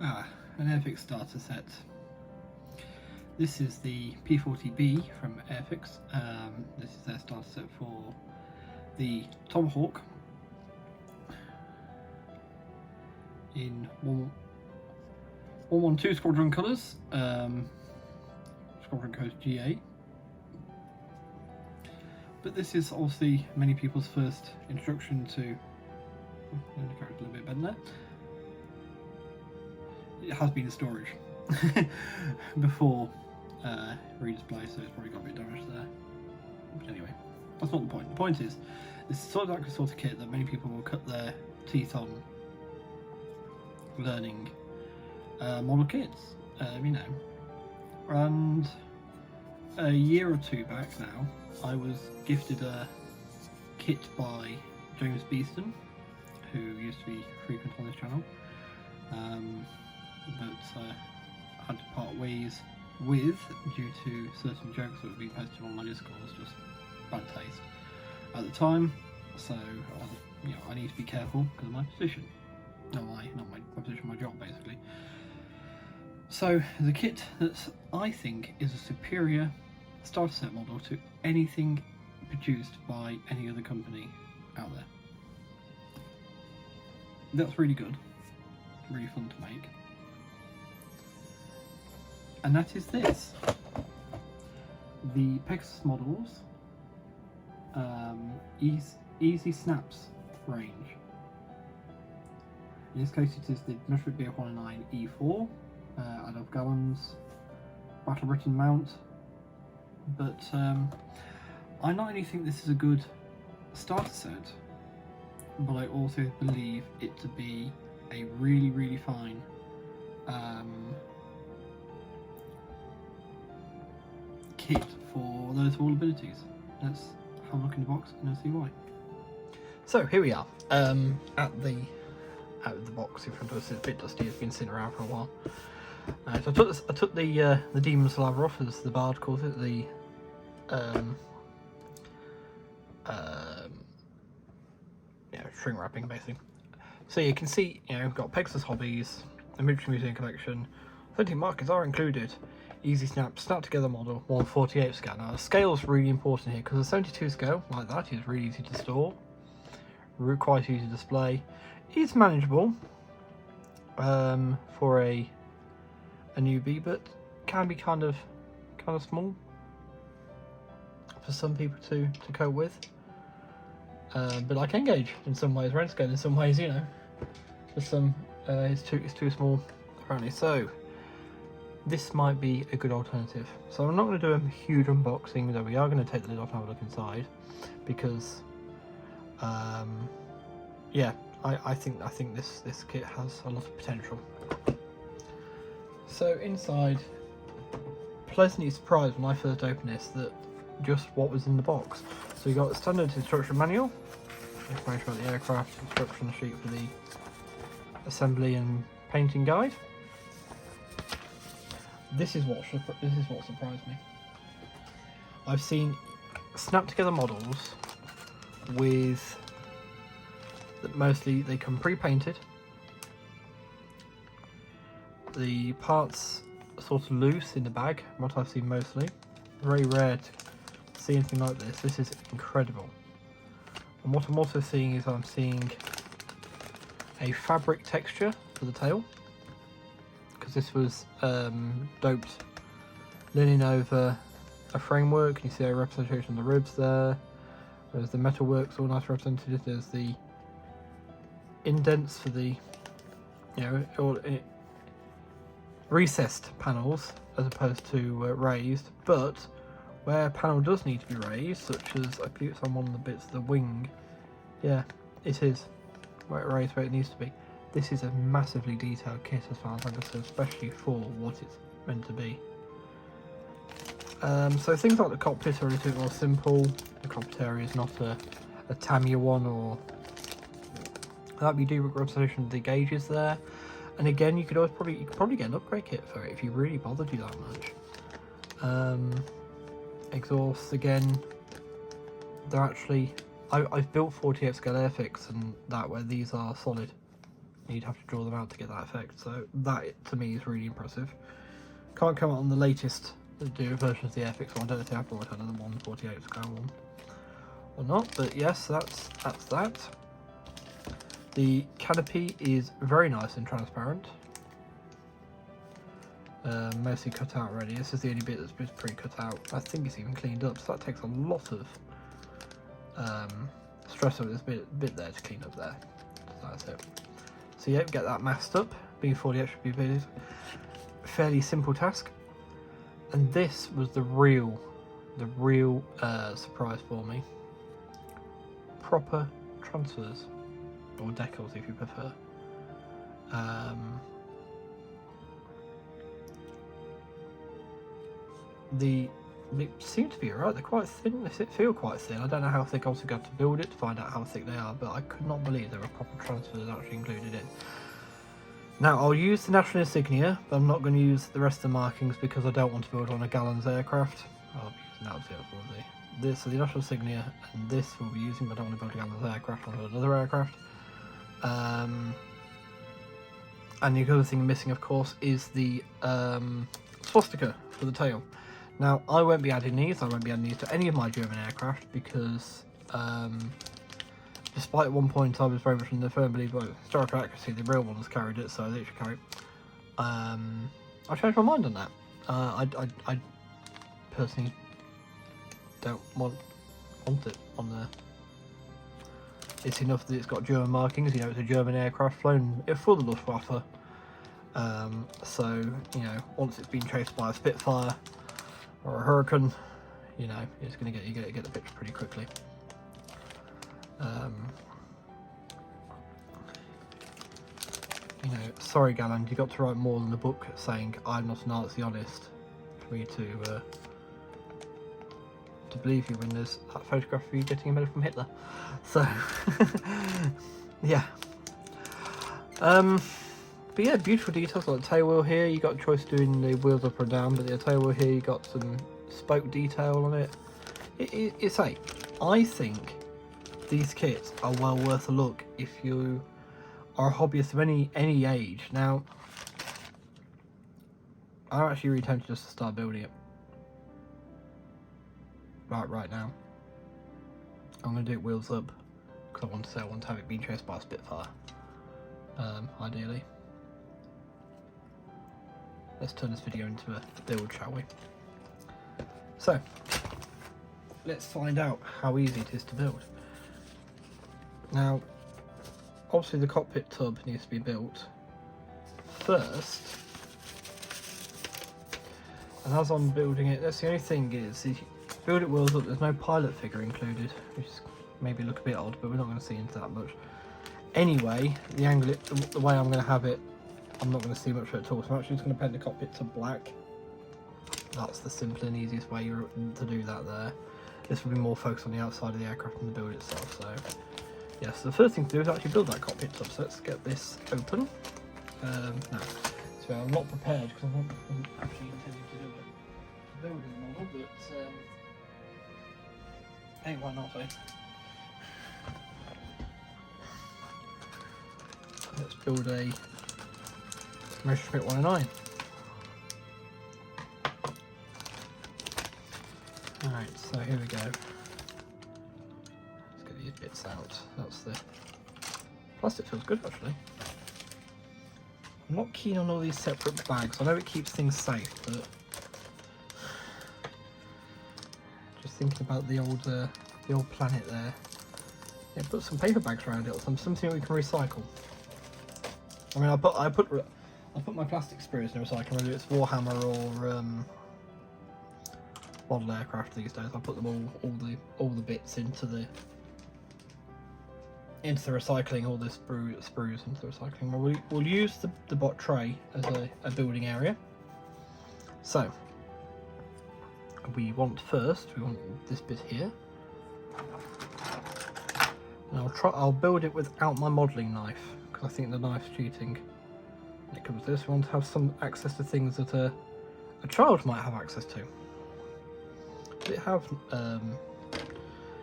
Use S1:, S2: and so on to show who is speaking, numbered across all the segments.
S1: An Airfix starter set. This is the P40B from Airfix. This is their starter set for the Tomahawk in 112 Squadron colours, Squadron code GA. But this is obviously many people's first introduction to. The character a little bit better there. It has been in storage before redisplay, so it's probably got a bit damaged there. But anyway, that's not the point. The point is, this is sort of like a sort of kit that many people will cut their teeth on learning model kits, you know. And a year or two back now, I was gifted a kit by James Beeston, who used to be frequent on this channel, but I had to part ways with due to certain jokes that were being posted on my Discourse, just bad taste at the time. So you know, I need to be careful because of my position, not my position, my job basically. So the kit that I think is a superior starter set model to anything produced by any other company out there. That's really good, really fun to make, and that is this, the Pegasus models EZ-Snapz range. In this case it is the Messerschmitt BF109 E4 out of Gallon's Battle Britain mount, but I not only think this is a good starter set, but I also believe it to be a really, really fine kit for those with all abilities. Let's have a look in the box and see why. So here we are, out of the box in front of us. It's a bit dusty, it's been sitting around for a while. So I took the demon saliva off, as the bard calls it, the shrink wrapping basically. So you can see, you know, we've got Pegasus Hobbies, a military museum collection. 30 markers are included. EZ-Snapz snap together model 1/48 scale. Now the scale is really important here because a 72 scale like that is really easy to store, quite easy to display. It's manageable for a newbie, but can be kind of small for some people to cope with. But I can engage in some ways, red scale in some ways, you know. For some, it's too small apparently. So this might be a good alternative. So I'm not going to do a huge unboxing, though we are going to take the lid off and have a look inside, because yeah, I think this kit has a lot of potential. So inside, pleasantly surprised when I first opened this that just what was in the box. So you got a standard instruction manual, information about the aircraft, instruction sheet for the assembly and painting guide. This is what surprised me. I've seen snap together models with that mostly they come pre-painted. The parts are sort of loose in the bag, what I've seen mostly. Very rare to see anything like this. This is incredible. And what I'm also seeing is I'm seeing a fabric texture for the tail, because this was doped linen over a framework. You see a representation of the ribs there. There's the metalwork's all nice represented. There's the indents for the, you know, all recessed panels as opposed to raised, but where a panel does need to be raised, such as I believe it's on one of the bits of the wing, yeah, it is where it raised where it needs to be. This is a massively detailed kit as far as I'm concerned, especially for what it's meant to be. So things like the cockpit are a little bit more simple. The cockpit area is not a Tamiya one, or that we do representation of the gauges there. And again, you could probably get an upgrade kit for it if you really bothered you that much. Exhausts again, they're actually I've built 48 scale Airfix and that where these are solid. You'd have to draw them out to get that effect. So that to me is really impressive. Can't come out on the latest version of the Epic, so I don't know if they have brought another 1/48 scale one or not. But yes, that's that. The canopy is very nice and transparent. Mostly cut out already. This is the only bit that's been pre-cut out. I think it's even cleaned up, so that takes a lot of stress over this bit there to clean up there. So that's it. So yeah, get that masked up. Being 48 should be a fairly simple task. And this was the real surprise for me. Proper transfers, or decals if you prefer. They seem to be alright. They're quite thin. They feel quite thin. I don't know how thick. Also got to build it to find out how thick they are, but I could not believe there were proper transfers actually included in. Now I'll use the national insignia, but I'm not going to use the rest of the markings because I don't want to build on a Gallon's aircraft. I'll be using that for this, so the national insignia, and this we'll be using, but I don't want to build a Gallon's aircraft on another aircraft. And the other thing missing, of course, is the swastika for the tail. Now, I won't be adding these. I won't be adding these to any of my German aircraft because, despite at one point I was very much in the firm belief, well, historical accuracy, the real ones carried it, so they should carry it. I changed my mind on that. I personally don't want it on there. It's enough that it's got German markings. You know, it's a German aircraft flown for the Luftwaffe. So you know, once it's been chased by a Spitfire or a Hurricane, you know, it's going to get the picture pretty quickly. You know, sorry Galland, you got to write more than the book saying I'm not a Nazi honest for me to believe you when there's that photograph of you getting a medal from Hitler. So yeah. But yeah, beautiful details like the tail wheel here. You got a choice of doing the wheels up or down, but the tail wheel here, you got some spoke detail on it. I think these kits are well worth a look if you are a hobbyist of any age. Now, I'm actually really tempted just to start building it. Right now. I'm going to do it wheels up because I want to have it being chased by a Spitfire. Ideally. Let's turn this video into a build, shall we? So, let's find out how easy it is to build. Now, obviously the cockpit tub needs to be built first. And as I'm building it, that's the only thing is, if you build it wheels up, there's no pilot figure included, which is maybe look a bit odd, but we're not going to see into that much. Anyway, the angle, the way I'm going to have it, I'm not going to see much of it at all, so I'm actually just going to paint the cockpit to black. That's the simple and easiest way to do that there. This will be more focused on the outside of the aircraft than the build itself, so yes, so the first thing to do is actually build that cockpit tub, so let's get this open. No, so I'm not prepared because I'm not actually intending to do a building model, but hey, why not, eh? Let's build a Messerschmitt 109. Alright, so here we go. Let's get these bits out. That's the plastic, feels good actually. I'm not keen on all these separate bags. I know it keeps things safe, but just thinking about the old planet there. Yeah, put some paper bags around it or something that we can recycle. I mean, I put my plastic sprues in a recycling, whether it's Warhammer or model aircraft these days. I put them all the bits into the recycling, all the sprues into the recycling. We'll use the bot tray as a building area. So we want this bit here. And I'll build it without my modelling knife, because I think the knife's cheating. When it comes to this, we want to have some access to things that a child might have access to. Does it have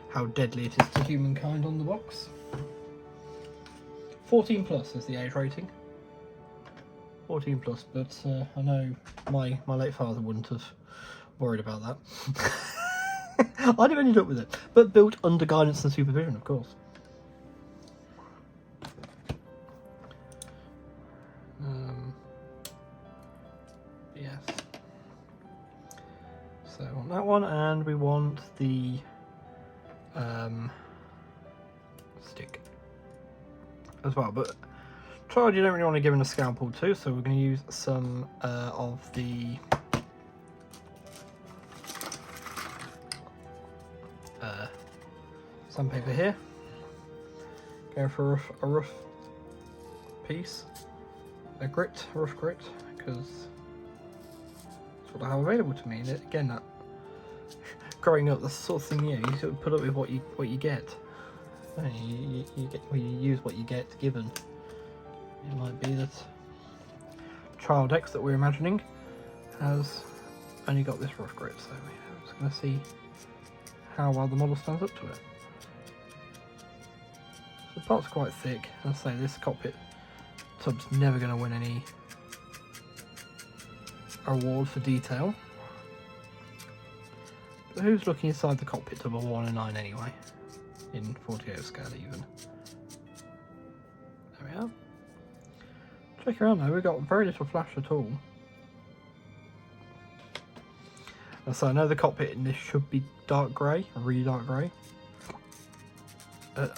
S1: how deadly it is to humankind on the box? 14 plus is the age rating. 14 plus, but I know my late father wouldn't have worried about that. I'd have ended up with it, but built under guidance and supervision, of course. Yes. So I want that one, and we want the stick as well. But child, you don't really want to give him a scalpel too, so we're going to use some of the sandpaper here. Go for a rough piece, a rough grit, because that's what I have available to me. And again, that growing up, the sort of thing, you sort of put up with what you get. You use what you get given. It might be that Child X that we're imagining has only got this rough grit, so we're just going to see how well the model stands up to it. The part's quite thick. As I say, this cockpit tub's never going to win any award for detail. But who's looking inside the cockpit tub of 109 anyway? In 48 scale even. There we are. Check around though, we've got very little flash at all. And so I know the cockpit in this should be dark grey, really dark grey.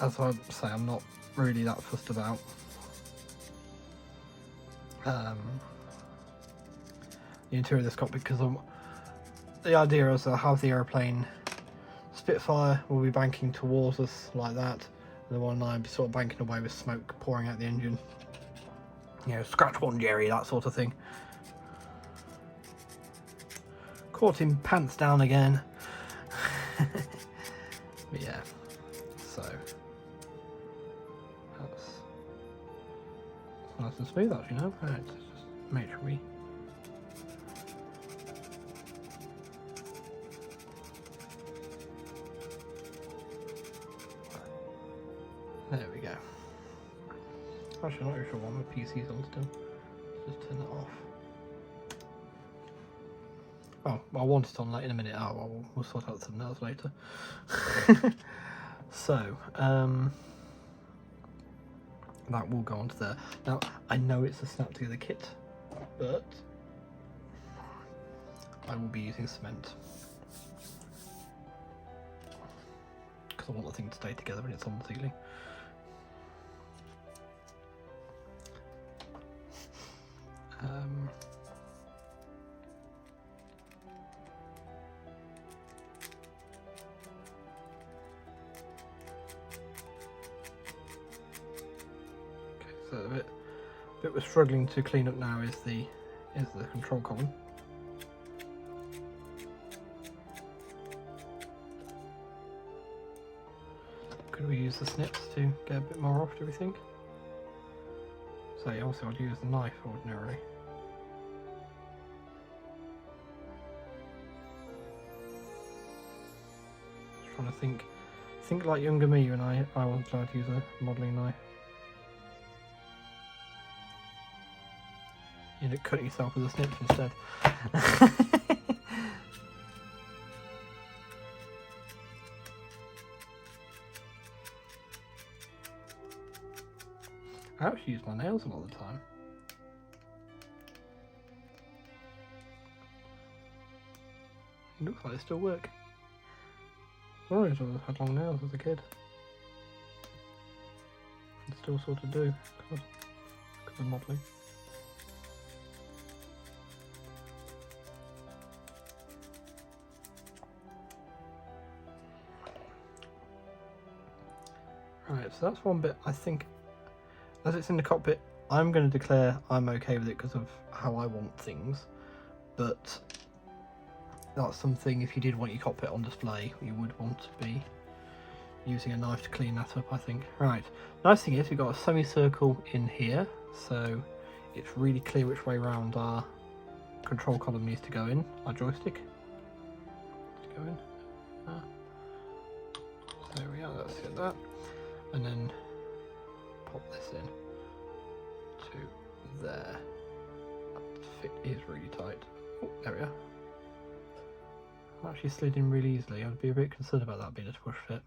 S1: As I say, I'm not really that fussed about the interior of this cockpit, because the idea is I'll have the aeroplane Spitfire will be banking towards us like that, and the 109 will be sort of banking away with smoke pouring out the engine. You know, scratch one Jerry, that sort of thing. Caught him pants down again. But yeah, so that's nice and smooth actually now. Right, let's just make sure we there we go. Actually, I'm not really sure why my PC's on still. Let's just turn that off. Oh, I want it on in a minute. Oh, well, we'll sort out the thumbnails later. So, that will go onto there. Now, I know it's a snap together kit, but I will be using cement, because I want the thing to stay together when it's on the ceiling. So the bit we're struggling to clean up now is the control column. Could we use the snips to get a bit more off, do we think? So yeah, also I'd use the knife ordinarily. Just trying to think like younger me when I was trying to use a modelling knife. You end up cutting yourself with the snips instead. I actually use my nails a lot of the time. It looks like they still work. Sorry, I had long nails as a kid. And still sort of do, because of modelling. Right, so that's one bit. I think, as it's in the cockpit, I'm going to declare I'm okay with it because of how I want things, but that's something, if you did want your cockpit on display, you would want to be using a knife to clean that up, I think. Right, nice thing is we've got a semicircle in here, so it's really clear which way round our control column needs to go in, our joystick. Let's go in. There we are, let's get that. And then pop this in. is really tight. Oh, there we are. Actually slid in really easily. I'd be a bit concerned about that being a push fit.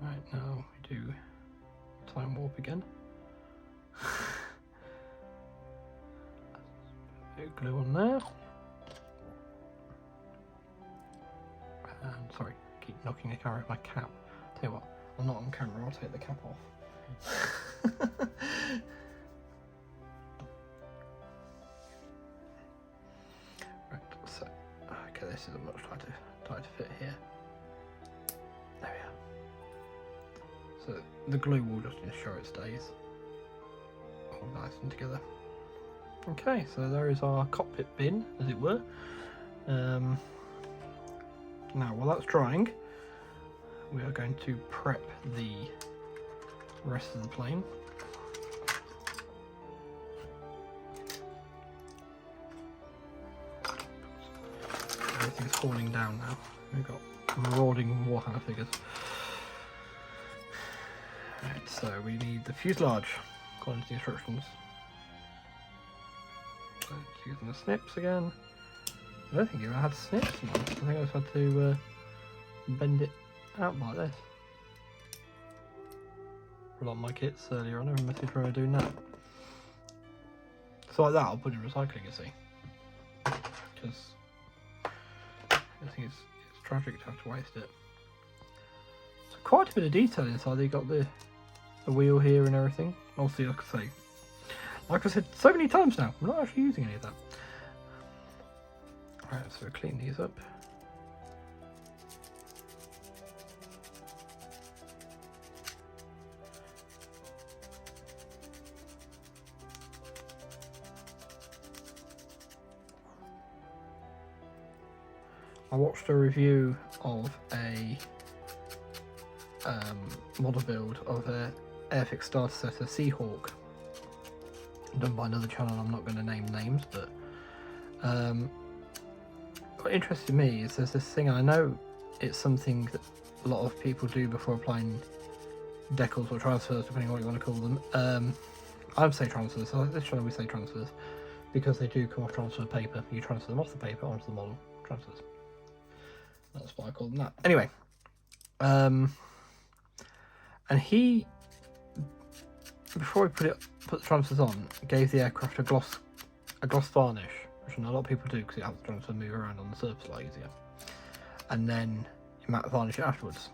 S1: Right, now we do time warp again. Bit of glue on there. And sorry, keep knocking the camera with my cap. Tell you what, I'm not on camera, I'll take the cap off. Right, so, okay, this is a much tighter fit here. There we are. So the glue will just ensure it stays all nice and together. Okay, so there is our cockpit bin, as it were. Now, while that's drying, we are going to prep the rest of the plane. Everything's falling down now. We've got marauding Warhammer figures. Right, so we need the fuselage, according to the instructions. So using the snips again. I don't think you had snips. I think I just had to bend it out like this. For a lot of my kits earlier on, I messaged where I'm doing that. So like that, I'll put in recycling, you see. Because I think it's tragic to have to waste it. So quite a bit of detail inside. They got the wheel here and everything. Obviously, like I said so many times now, I'm not actually using any of that. Right, so we'll clean these up. I watched a review of a model build of a Airfix starter set, a Seahawk, done by another channel. I'm not going to name names, but what interested me is there's this thing, I know it's something that a lot of people do before applying decals or transfers, depending on what you want to call them. I would say transfers, so this channel we say transfers, because they do come off transfer paper. You transfer them off the paper onto the model, transfers. That's why I call them that. Anyway, and he, before he put the transfers on, gave the aircraft a gloss varnish, which a lot of people do because it helps the transfer move around on the surface a lot easier. And then you matte varnish it afterwards.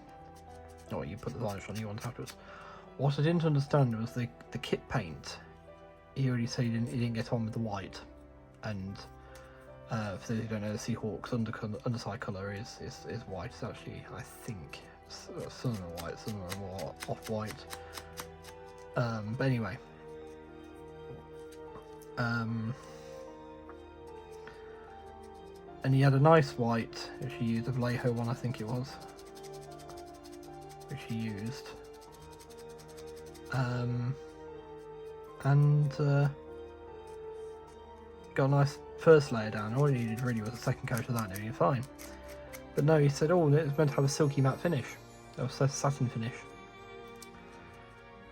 S1: Or you put the varnish on you want afterwards. What I didn't understand was the kit paint. He already said he didn't get on with the white, and for those who don't know, the Seahawk's underside colour is white. It's actually, I think, some are white, some are more off-white. But anyway, and he had a nice white, which he used, a Vallejo one I think it was, which he used. And got a nice first layer down. All he needed really was a second coat of that and it'd be fine. But no, he said, oh, it's meant to have a silky matte finish, or satin finish.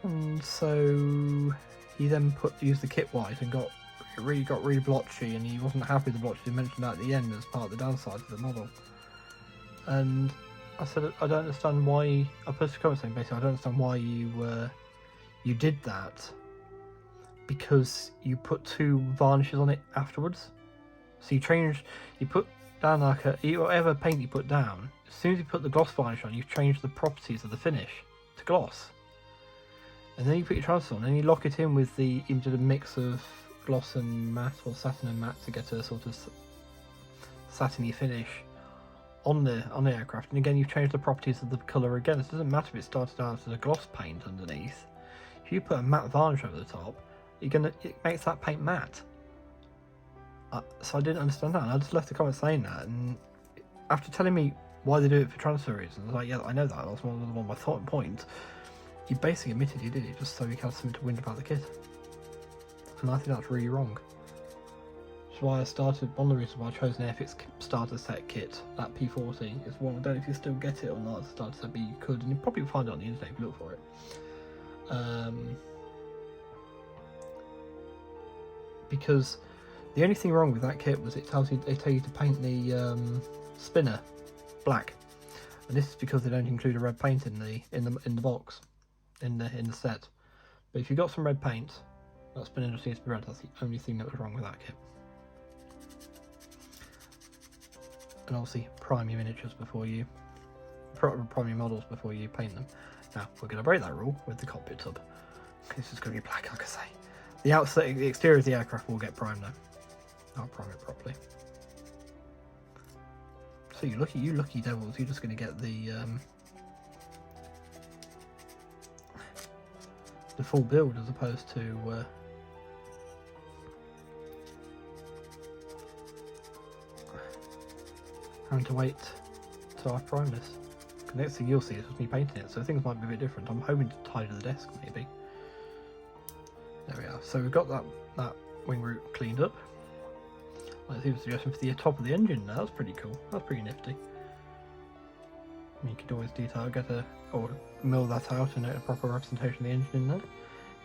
S1: And so he then used the kit white and got really blotchy, and he wasn't happy with the blotchy. He mentioned that at the end as part of the downside of the model. And I said, I don't understand why. I posted a comment saying basically, I don't understand why you did that, because you put two varnishes on it afterwards. So you put down like whatever paint you put down, as soon as you put the gloss varnish on, you've changed the properties of the finish to gloss. And then you put your transfer on and you lock it in with you did a mix of gloss and matte, or satin and matte, to get a sort of satiny finish on the aircraft. And again, you've changed the properties of the colour again. It doesn't matter if it started out as a gloss paint underneath. If you put a matte varnish over the top, it makes that paint matte. So I didn't understand that, and I just left the comment saying that. And after telling me why they do it for transfer reasons, I was like, yeah, I know that. That's one of my thought points. He basically admitted he did it just so he had something to whinge about the kit, and I think that's really wrong. That's why one of the reasons why I chose an Airfix starter set kit, that P40, is one. I don't know if you still get it or not, the starter set, but you could, and you probably find it on the internet if you look for it. because the only thing wrong with that kit was they tell you to paint the spinner black, and this is because they don't include a red paint in the box in the set. But if you've got some red paint, that spinner just needs to be red. That's the only thing that was wrong with that kit. And obviously prime your miniatures before you prime your models before you paint them. Now we're going to break that rule with the cockpit tub. This is going to be black, like I say. The outside, the exterior of the aircraft will get primed though. I'll prime it properly. So you lucky devils, you're just going to get the full build as opposed to having to wait till I prime this. The next thing you'll see is just me painting it, so things might be a bit different. I'm hoping to tidy the desk maybe. There we are. So we've got that wing root cleaned up. I see a suggestion for the top of the engine now. That's pretty cool. That's pretty nifty. You could always or mill that out and get a proper representation of the engine in there.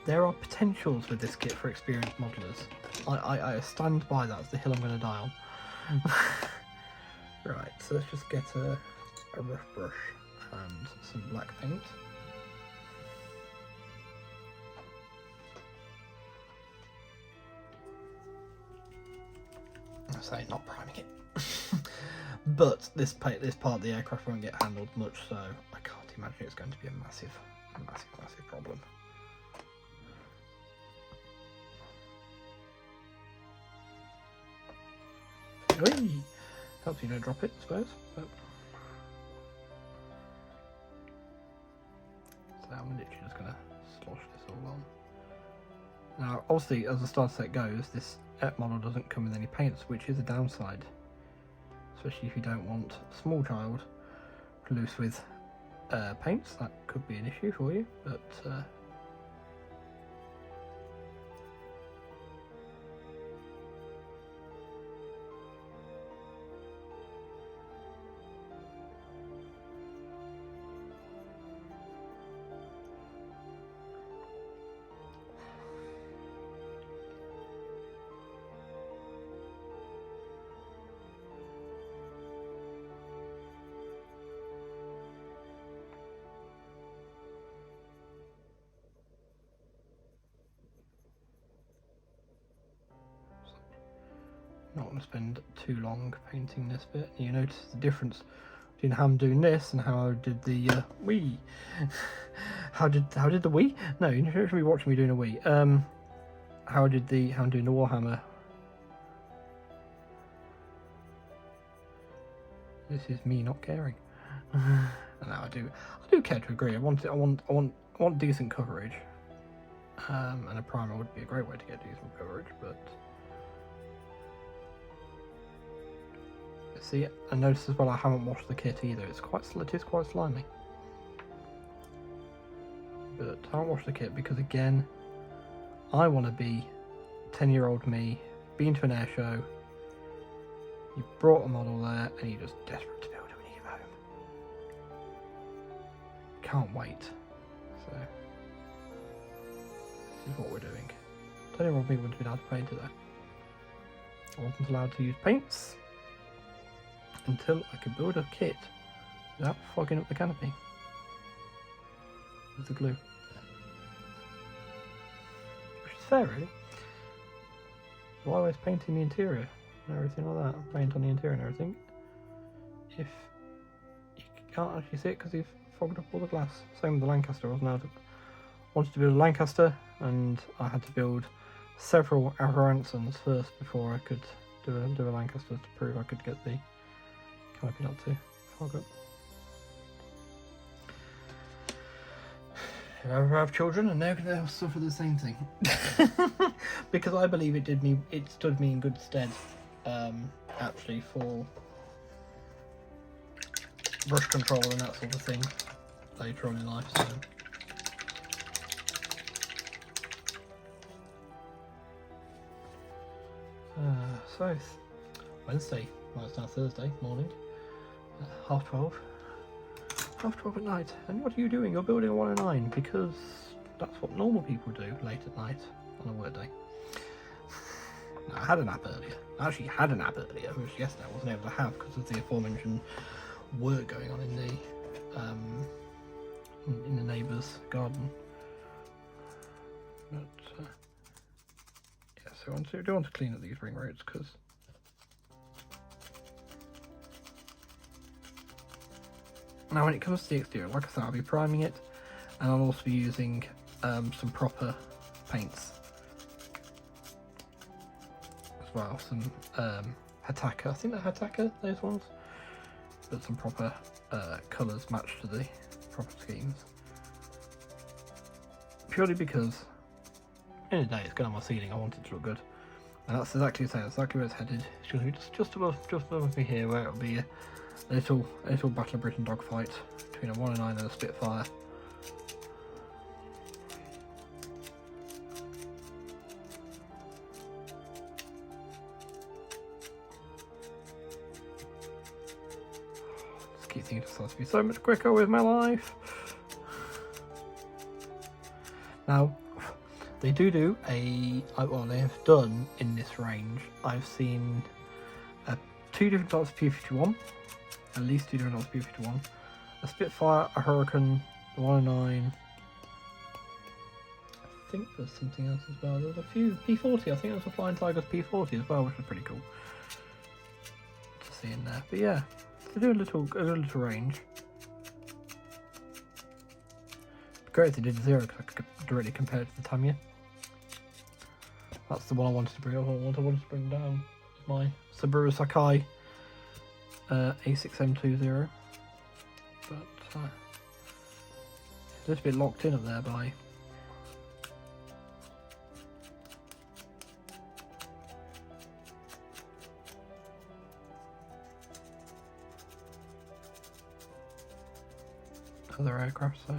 S1: There are potentials with this kit for experienced modelers. I stand by that. That's the hill I'm going to die on. Right, so let's just get a rough brush and some black paint. I say not priming it, but this part of the aircraft won't get handled much, so I can't imagine it's going to be a massive problem. Whee! Helps you don't drop it, I suppose. But so I'm literally just going to slosh this all on. Now, obviously, as the starter set goes, this model doesn't come with any paints, which is a downside, especially if you don't want a small child loose with paints. That could be an issue for you, but not going to spend too long painting this bit. You notice the difference between how I'm doing this and how I did the Wii. how did the Wii? No, you should be watching me doing a Wii. How I'm doing the Warhammer. This is me not caring. No, I do care to agree. I want decent coverage. And a primer would be a great way to get decent coverage, but see, and notice as well I haven't washed the kit either. It is quite slimy. But I haven't washed the kit because, again, I want to be 10-year-old me, been to an air show, you brought a model there and you're just desperate to build it when you get home. Can't wait. So this is what we're doing. 10-year-old me wouldn't have been able to paint it though. I wasn't allowed to use paints until I could build a kit without fogging up the canopy with the glue. Which is fair, really. Why was painting the interior and everything like that? Paint on the interior and everything, if you can't actually see it because you've fogged up all the glass. Same with the Lancaster. I wanted to build a Lancaster, and I had to build several Avaransons first before I could do a Lancaster to prove I could get the canopy not to fog up. If I ever have children, and they're going to suffer the same thing, because I believe it stood me in good stead, actually, for brush control and that sort of thing later on in life. So it's Wednesday. Well, it's now Thursday morning, 12:30. 12:30 at night. And what are you doing? You're building a 109, because that's what normal people do late at night on a work day. No, I had an app earlier. I actually had an app earlier, which yesterday I wasn't able to have because of the aforementioned work going on in the neighbour's garden. But yeah, so I do want to clean up these ring roads because now when it comes to the exterior, like I said, I'll be priming it, and I'll also be using some proper paints as well. Some Hataka, I think they're Hataka, those ones, but some proper colours matched to the proper schemes. Purely because in the day it's going on my ceiling, I want it to look good, and that's exactly the same. Exactly where it's headed. It's going to be just above me here, where it'll be a little Battle of Britain dogfight between a 109 and a Spitfire. Just keep thinking it starts to be so much quicker with my life. Now, they do well, they have done in this range, I've seen 2 different types of P51, at least 2 different types of P51, a Spitfire, a Hurricane, the 109, I think there's something else as well, there's a few, P40, I think there was a Flying Tigers P40 as well, which was pretty cool to see in there. But yeah, to do a little range. Great if they did 0 because I could directly compare it to the Tamiya. That's the one I wanted to bring up. I wanted to bring down my Subaru Sakai A6M20, but it's just a bit locked in up there by other aircraft, so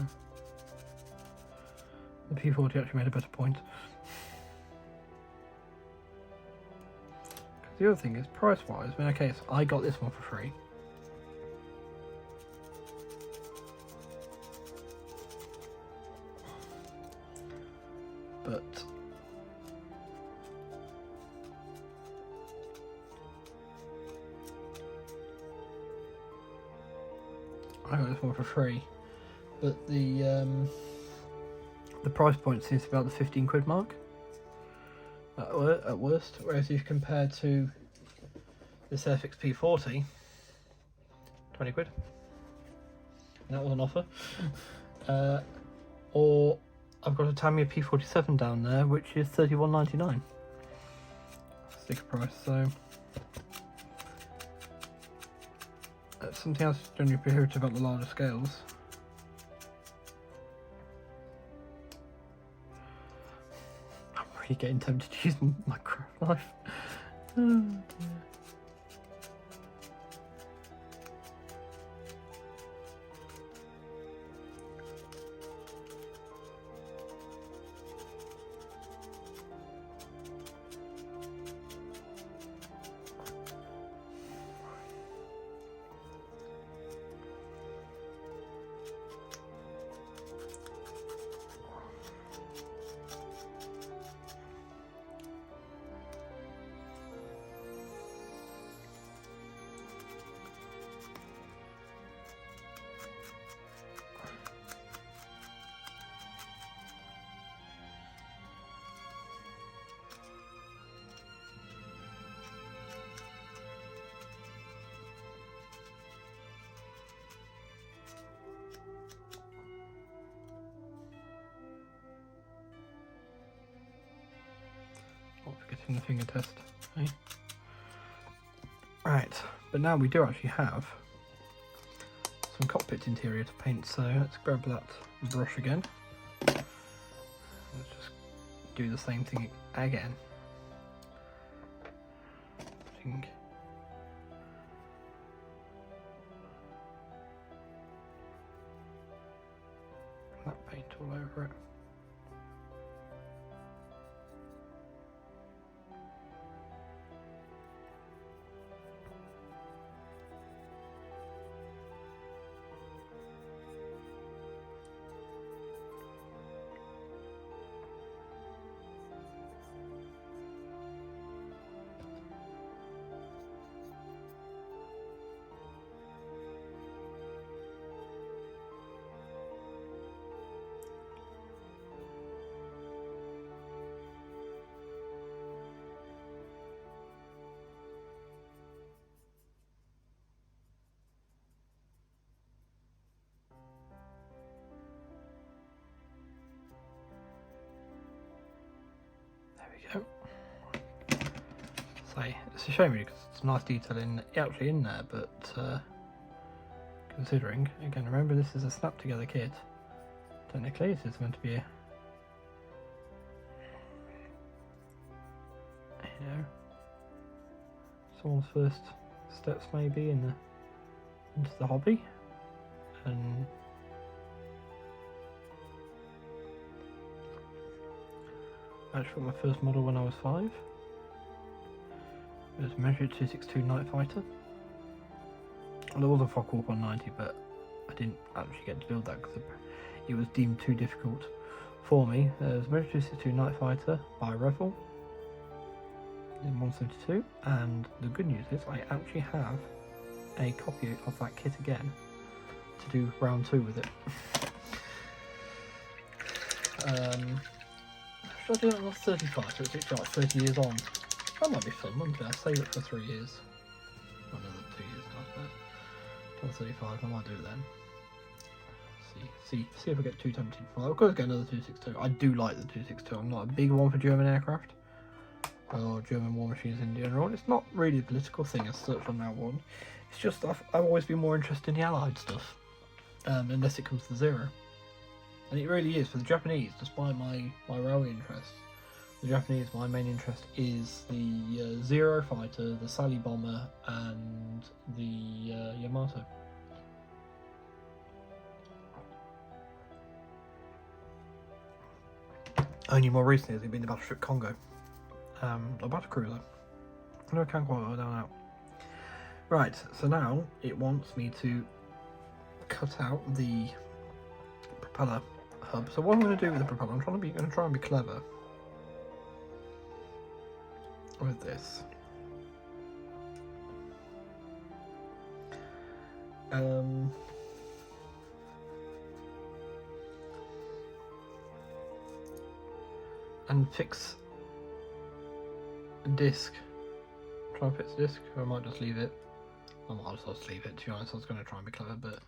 S1: the P40 actually made a better point. The other thing is, price-wise, I mean, okay, so I got this one for free. But I got this one for free. But the price point seems to be about the 15 quid mark at worst, whereas if you compare to this FX P40, 20 quid, and that was an offer. Or I've got a Tamiya P47 down there, which is £31.99 sticker price, so that's something else generally prohibitive about the larger scales. Really getting tempted to use my craft knife. Oh dear. Not forgetting the finger test. Okay. Right, but now we do actually have some cockpit interior to paint, so let's grab that brush again. Let's just do the same thing again. Putting that paint all over it. say, it's a shame really because it's a nice detail actually in there, but considering, again, remember this is a snap together kit. Technically, this is meant to be a, you know, someone's first steps maybe into the hobby, and I actually got my first model when I was 5. It was a Messerschmitt 262 Night Fighter. There was a Focke-Wulf 190, but I didn't actually get to build that because it was deemed too difficult for me. There was a Messerschmitt 262 Night Fighter by Revel in 172, and the good news is I actually have a copy of that kit again to do round 2 with it. Should I do it when I was 35, so it's like 30 years on? That might be fun, wouldn't it? I'll save it for 3 years. Well, another 2 years now, but till 35 I might do it then. See if I get too tempted. Well, I've got to get another 262. I do like the 262. I'm not a big one for German aircraft or German war machines in general. It's not really a political thing as such on that one. It's just I've always been more interested in the Allied stuff, unless it comes to Zero. And it really is for the Japanese, despite my railway interest. The Japanese, my main interest is the Zero fighter, the Sally bomber, and the Yamato. Only more recently has it been the Battleship Congo, a battlecruiser. No, I can't quite work that out. Right, so now it wants me to cut out the propeller hub. So what I'm going to do with the propeller, I'm going to try and be clever with this. And fix a disc. Try and fix the disc, or I might just leave it. I might just leave it, to be honest. I was going to try and be clever, but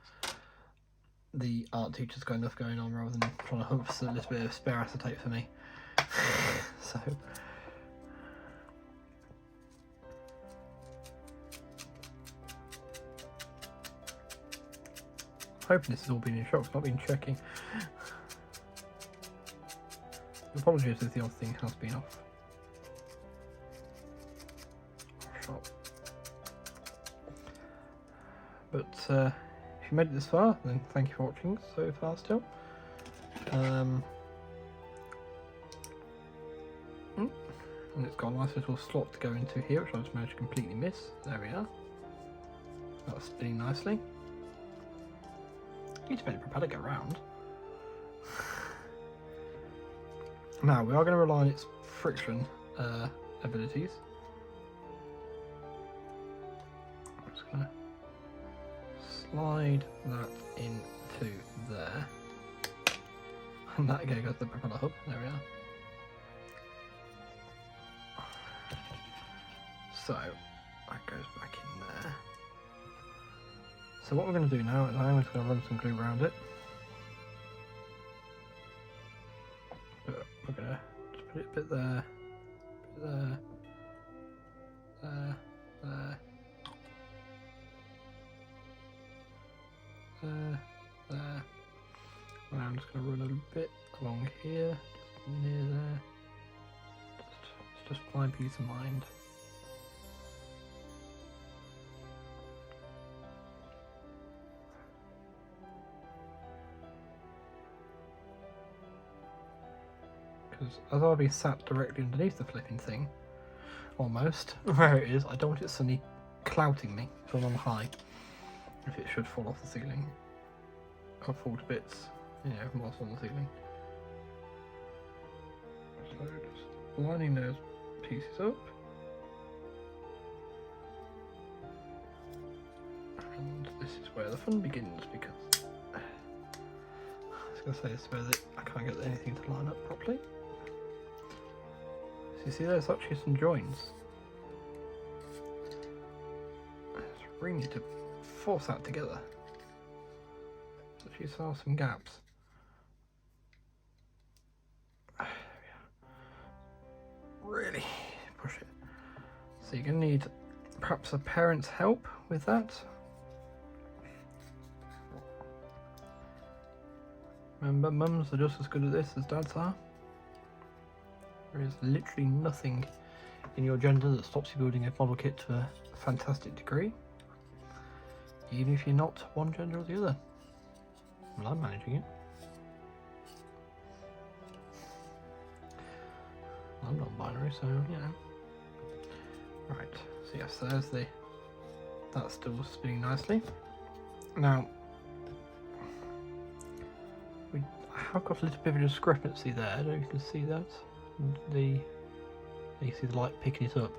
S1: the art teacher's got enough going on rather than trying to hope for a little bit of spare acetate for me. So hoping this has all been in shock, not been checking. Apologies if the odd thing has been off. Shot. But if you made it this far, then thank you for watching so far still. And it's got a nice little slot to go into here, which I just managed to completely miss. There we are. That's spinning nicely. Need to make the propeller go round. Now we are going to rely on its friction abilities. I'm just going to slide that into there, and that goes the propeller hub. There we are. So that goes back in there. So what we're going to do now is I'm just going to run some glue around it. But we're going to just put it a bit there, there, there, there, there, there. And I'm just going to run a little bit along here, just near there. It's just my peace of mind. Because as I'll be sat directly underneath the flipping thing, almost, where it is, I don't want it suddenly clouting me from on high, if it should fall off the ceiling, or fall to bits, you know, whilst on the ceiling. So just lining those pieces up, and this is where the fun begins, because I was going to say this is where I can't get anything to line up properly. You see there's actually some joints. I just really need to force that together. So you saw some gaps. Really push it. So you're going to need perhaps a parent's help with that. Remember, mums are just as good at this as dads are. There is literally nothing in your gender that stops you building a model kit to a fantastic degree, even if you're not one gender or the other. Well, I'm managing it. I'm not binary, so you know. Right, so yes, there's that's still spinning nicely. Now, we have got a little bit of a discrepancy there. I don't know if you can see that. You see the light picking it up.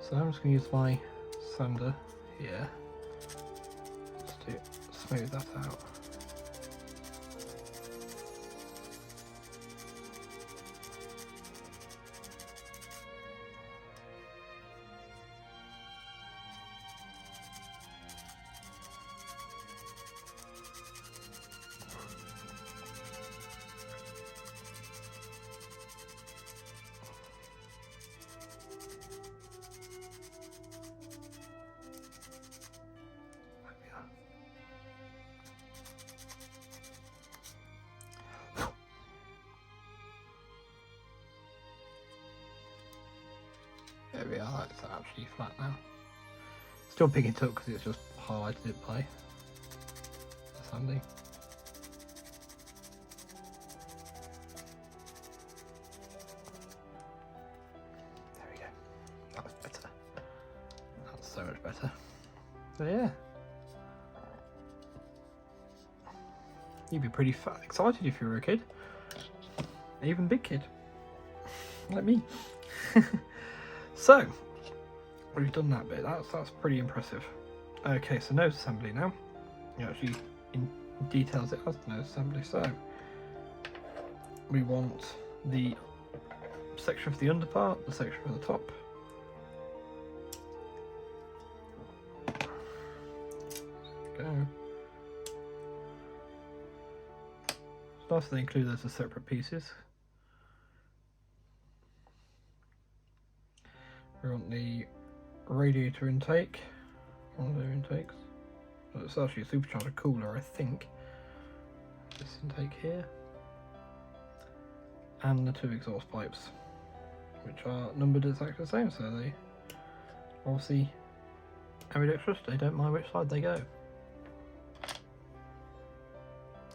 S1: So I'm just going to use my sander here just to smooth that out. There we are, that's actually flat now. Still picking it up because it's just highlighted it by sanding. There we go. That's better. That's so much better. So yeah. You'd be pretty excited if you were a kid. Even big kid. Like me. So, we've done that bit. That's pretty impressive. Okay, so nose assembly now. It actually details it as nose assembly. So, we want the section for the underpart, the section for the top. There we go. It's nice they include those as separate pieces. We want the radiator intake, one of their intakes. Well, it's actually a supercharger cooler, I think. This intake here. And the two exhaust pipes, which are numbered exactly the same, so they obviously ambidextrous, they don't mind which side they go.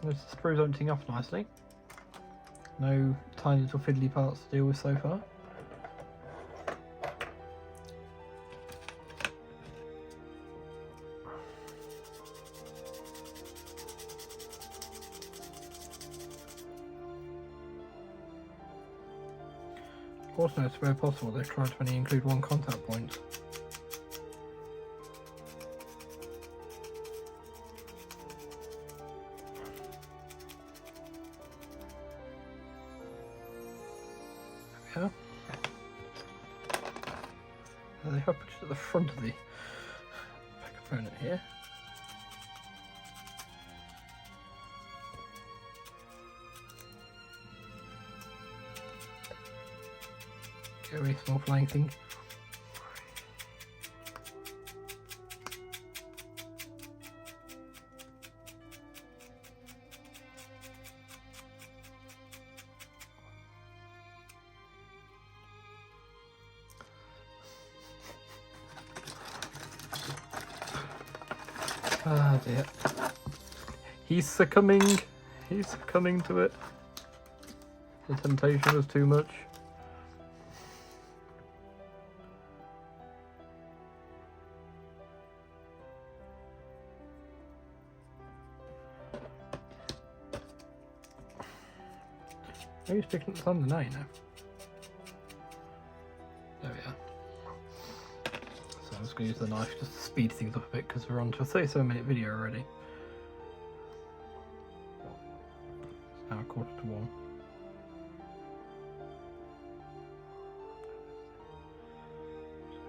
S1: Notice the screws emptying off nicely. No tiny little fiddly parts to deal with so far. Also notice where possible they've tried to only include one contact point. There we are. And they have put it at the front of the component here. Very small flying thing. Ah dear. He's succumbing. He's succumbing to it. The temptation was too much. Maybe he's picking up the thunder now, you know. There we are. So I'm just going to use the knife just to speed things up a bit because we're on to a 37-minute video already. It's now 1:45.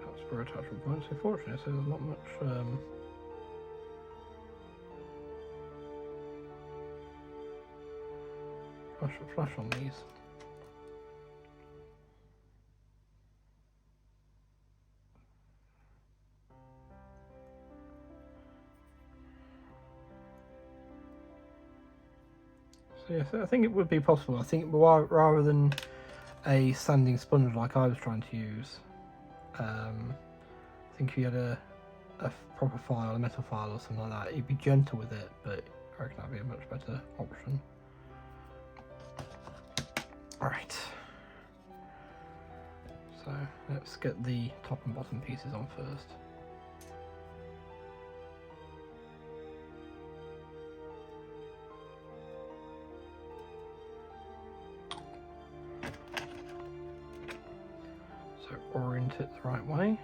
S1: That's for attachment points, unfortunately, so there's not much flash on these. So yes, I think it would be possible. I think rather than a sanding sponge like I was trying to use, I think if you had a proper file, a metal file or something like that, you'd be gentle with it, but I reckon that'd be a much better option. Alright. So let's get the top and bottom pieces on first. So orient it the right way.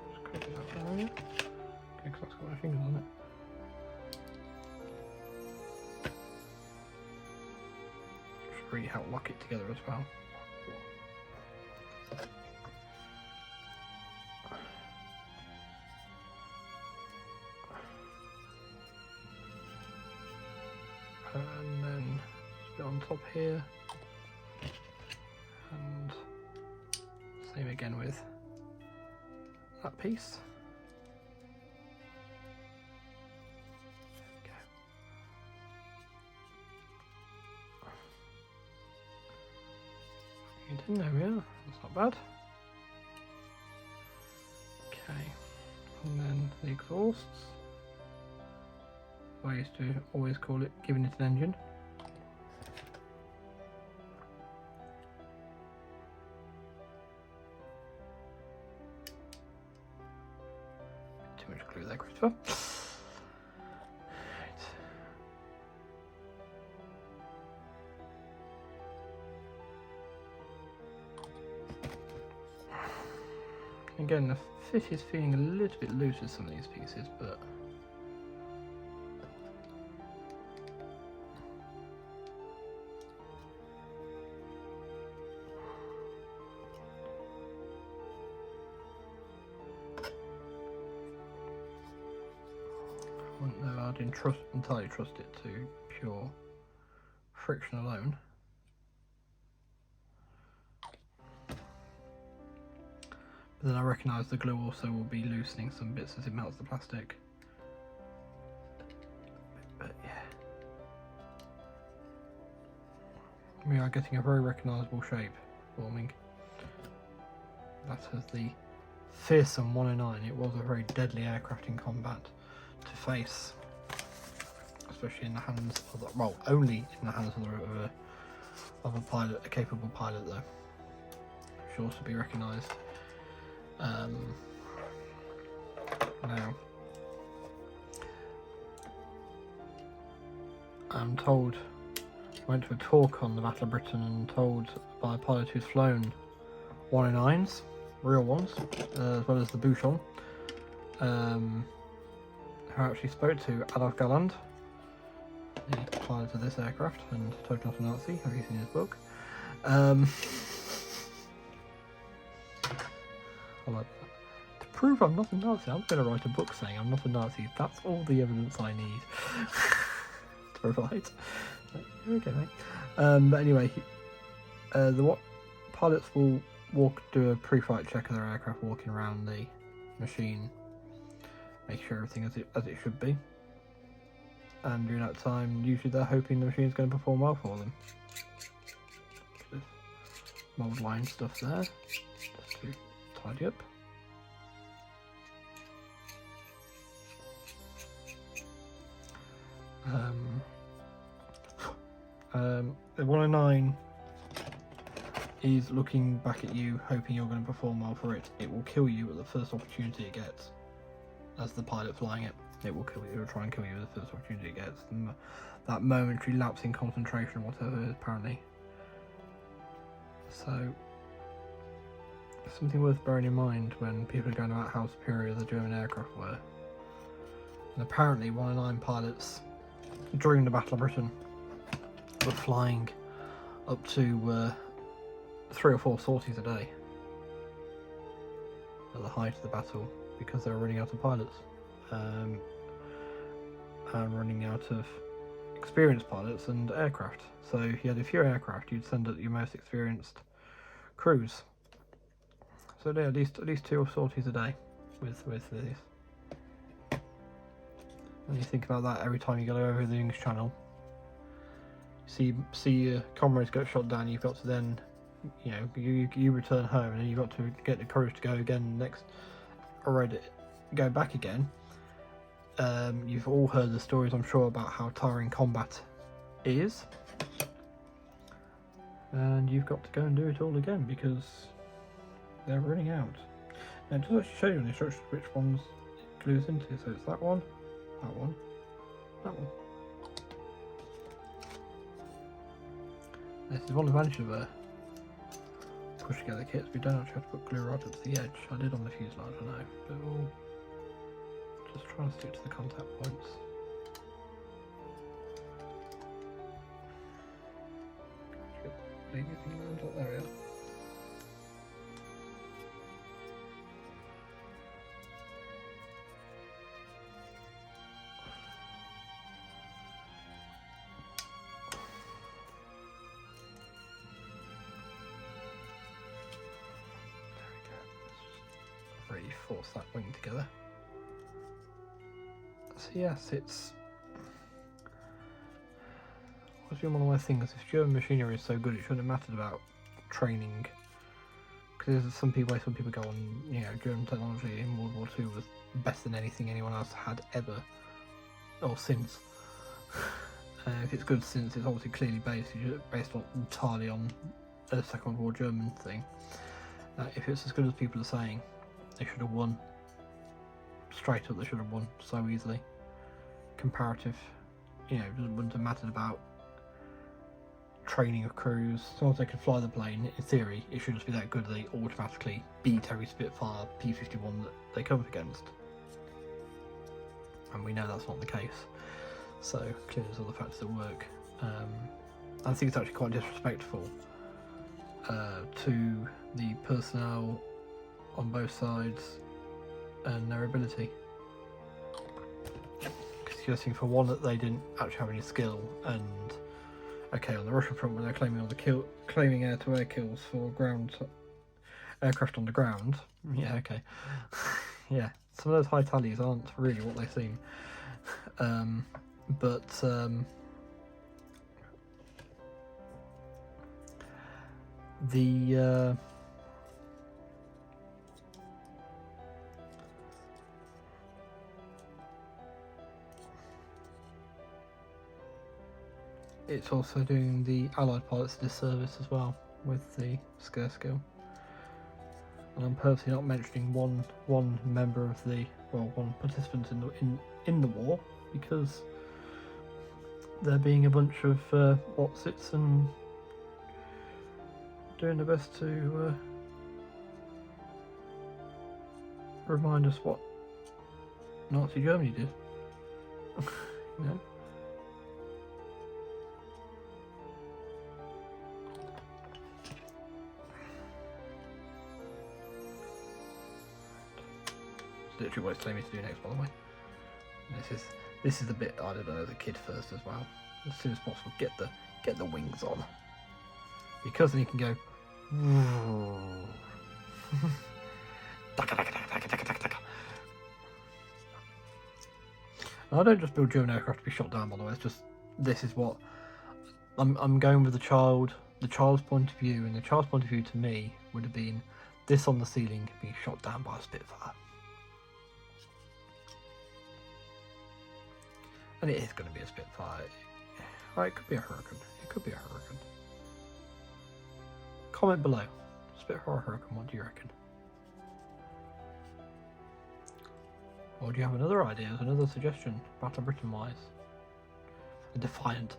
S1: Just copy that area. Okay, because that's got my fingers on it. Should really help lock it together as well. And then just go on top here, and same again with that piece. There we go. There we are, that's not bad. Okay, and then the exhausts. I used to always call it giving it an engine. Too much glue there, Christopher. Right. Again, the fit is feeling a little bit loose with some of these pieces, but I wouldn't know, I didn't entirely trust it to pure friction alone. But then I recognise the glue also will be loosening some bits as it melts the plastic. But yeah. We are getting a very recognisable shape forming. That is the fearsome 109. It was a very deadly aircraft in combat to face, especially in the hands of the, well, only in the hands of a pilot, a capable pilot though. Should also be recognised. Now, I'm told, I went to a talk on the Battle of Britain and told by a pilot who's flown 109s, real ones, as well as the Bouchon, who I actually spoke to Adolf Galland, the pilot of this aircraft, and Total Not a Nazi. Have you seen his book? I like that. To prove I'm not a Nazi, I'm going to write a book saying I'm not a Nazi. That's all the evidence I need to provide. Okay, mate. But anyway, the pilots will do a pre-flight check of their aircraft, walking around the machine, make sure everything as it should be. And during that time, usually they're hoping the machine's going to perform well for them. Mould line stuff there, just to tidy up. The 109 is looking back at you, hoping you're going to perform well for it. It will kill you at the first opportunity it gets. As the pilot flying it, it will kill you. It will try and kill you at the first opportunity it gets. That momentary lapse in concentration, or whatever, apparently. So, something worth bearing in mind when people are going about how superior the German aircraft were. And apparently 109 pilots during the Battle of Britain were flying up to 3 or 4 sorties a day at the height of the battle, because they were running out of pilots and running out of experienced pilots and aircraft. So if you had a few aircraft, you'd send out your most experienced crews. So yeah, at least 2 sorties a day with this. And you think about that every time you go over the English Channel. See your comrades get shot down. You've got to then, you know, you return home, and then you've got to get the courage to go again next, or go back again. You've all heard the stories, I'm sure, about how tiring combat is, and you've got to go and do it all again because they're running out. Now, it does actually show you in the instructions which ones it glues into. So it's that one, that one, that one. This is one advantage of push together kits. We don't actually have to put glue right up to the edge. I did on the fuselage, I know, but we'll just try and stick to the contact points. There we are. Really force that wing together. So yes, it's one of my things. If German machinery is so good, it shouldn't have mattered about training. Because there's some people go on, you know, German technology in World War II was better than anything anyone else had ever or since. If it's good since, it's obviously clearly based entirely on a Second World War German thing. If it's as good as people are saying, they should have won. Straight up, they should have won so easily. Comparative, you know, wouldn't have mattered about training of crews. As long as they could fly the plane, in theory, it should just be that good that they automatically beat every Spitfire P-51 that they come up against. And we know that's not the case. So clearly there's other factors at work. I think it's actually quite disrespectful to the personnel on both sides and their ability. Because you're seeing for one that they didn't actually have any skill, and okay, on the Russian front when they're claiming all the claiming air-to-air kills for aircraft on the ground, yeah, okay, yeah, some of those high tallies aren't really what they seem, but it's also doing the Allied pilots a disservice as well with the scare skill. And I'm purposely not mentioning one member of one participant in the war, because they're being a bunch of whatsits and doing their best to remind us what Nazi Germany did. You know? It's literally what it's telling me to do next, by the way. This is the bit I did as a kid first as well. As soon as possible, get the wings on, because then you can go. I don't just build German aircraft to be shot down, by the way. It's just, this is what I'm going with the child's point of view, and the child's point of view to me would have been this on the ceiling being shot down by a Spitfire. And it is going to be a Spitfire. Right, it could be a Hurricane. It could be a Hurricane. Comment below. Spitfire or Hurricane, what do you reckon? Or do you have another idea, another suggestion, Battle Britain wise? A Defiant.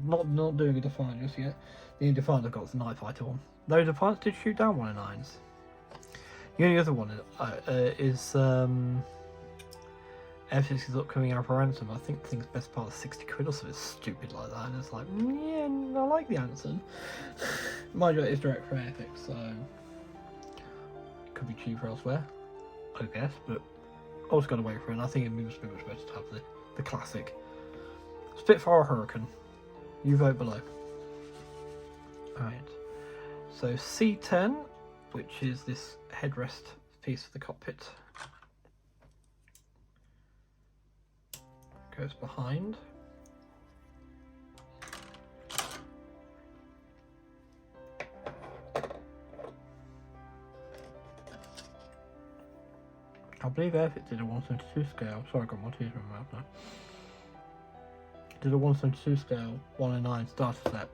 S1: No, not doing a Defiant just yet. The only Defiant I've got is the Night Fighter one. Though Defiants did shoot down 109s. The only other one is F-6's upcoming Alpha Ransom. I think the thing's best part of 60 quid or something stupid like that, and it's like, yeah, I like the Anson. Mind you, it is direct from Airfix, so it could be cheaper elsewhere, I guess, but I was going to wait for it, and I think it must be much better to have the classic Spitfire or Hurricane. You vote below. Alright, so C10, which is this headrest piece for the cockpit. Goes behind. I believe Airfit did a 1/72 scale. Sorry, I got my teeth in my mouth now. Did a 1/72 scale 109 starter set.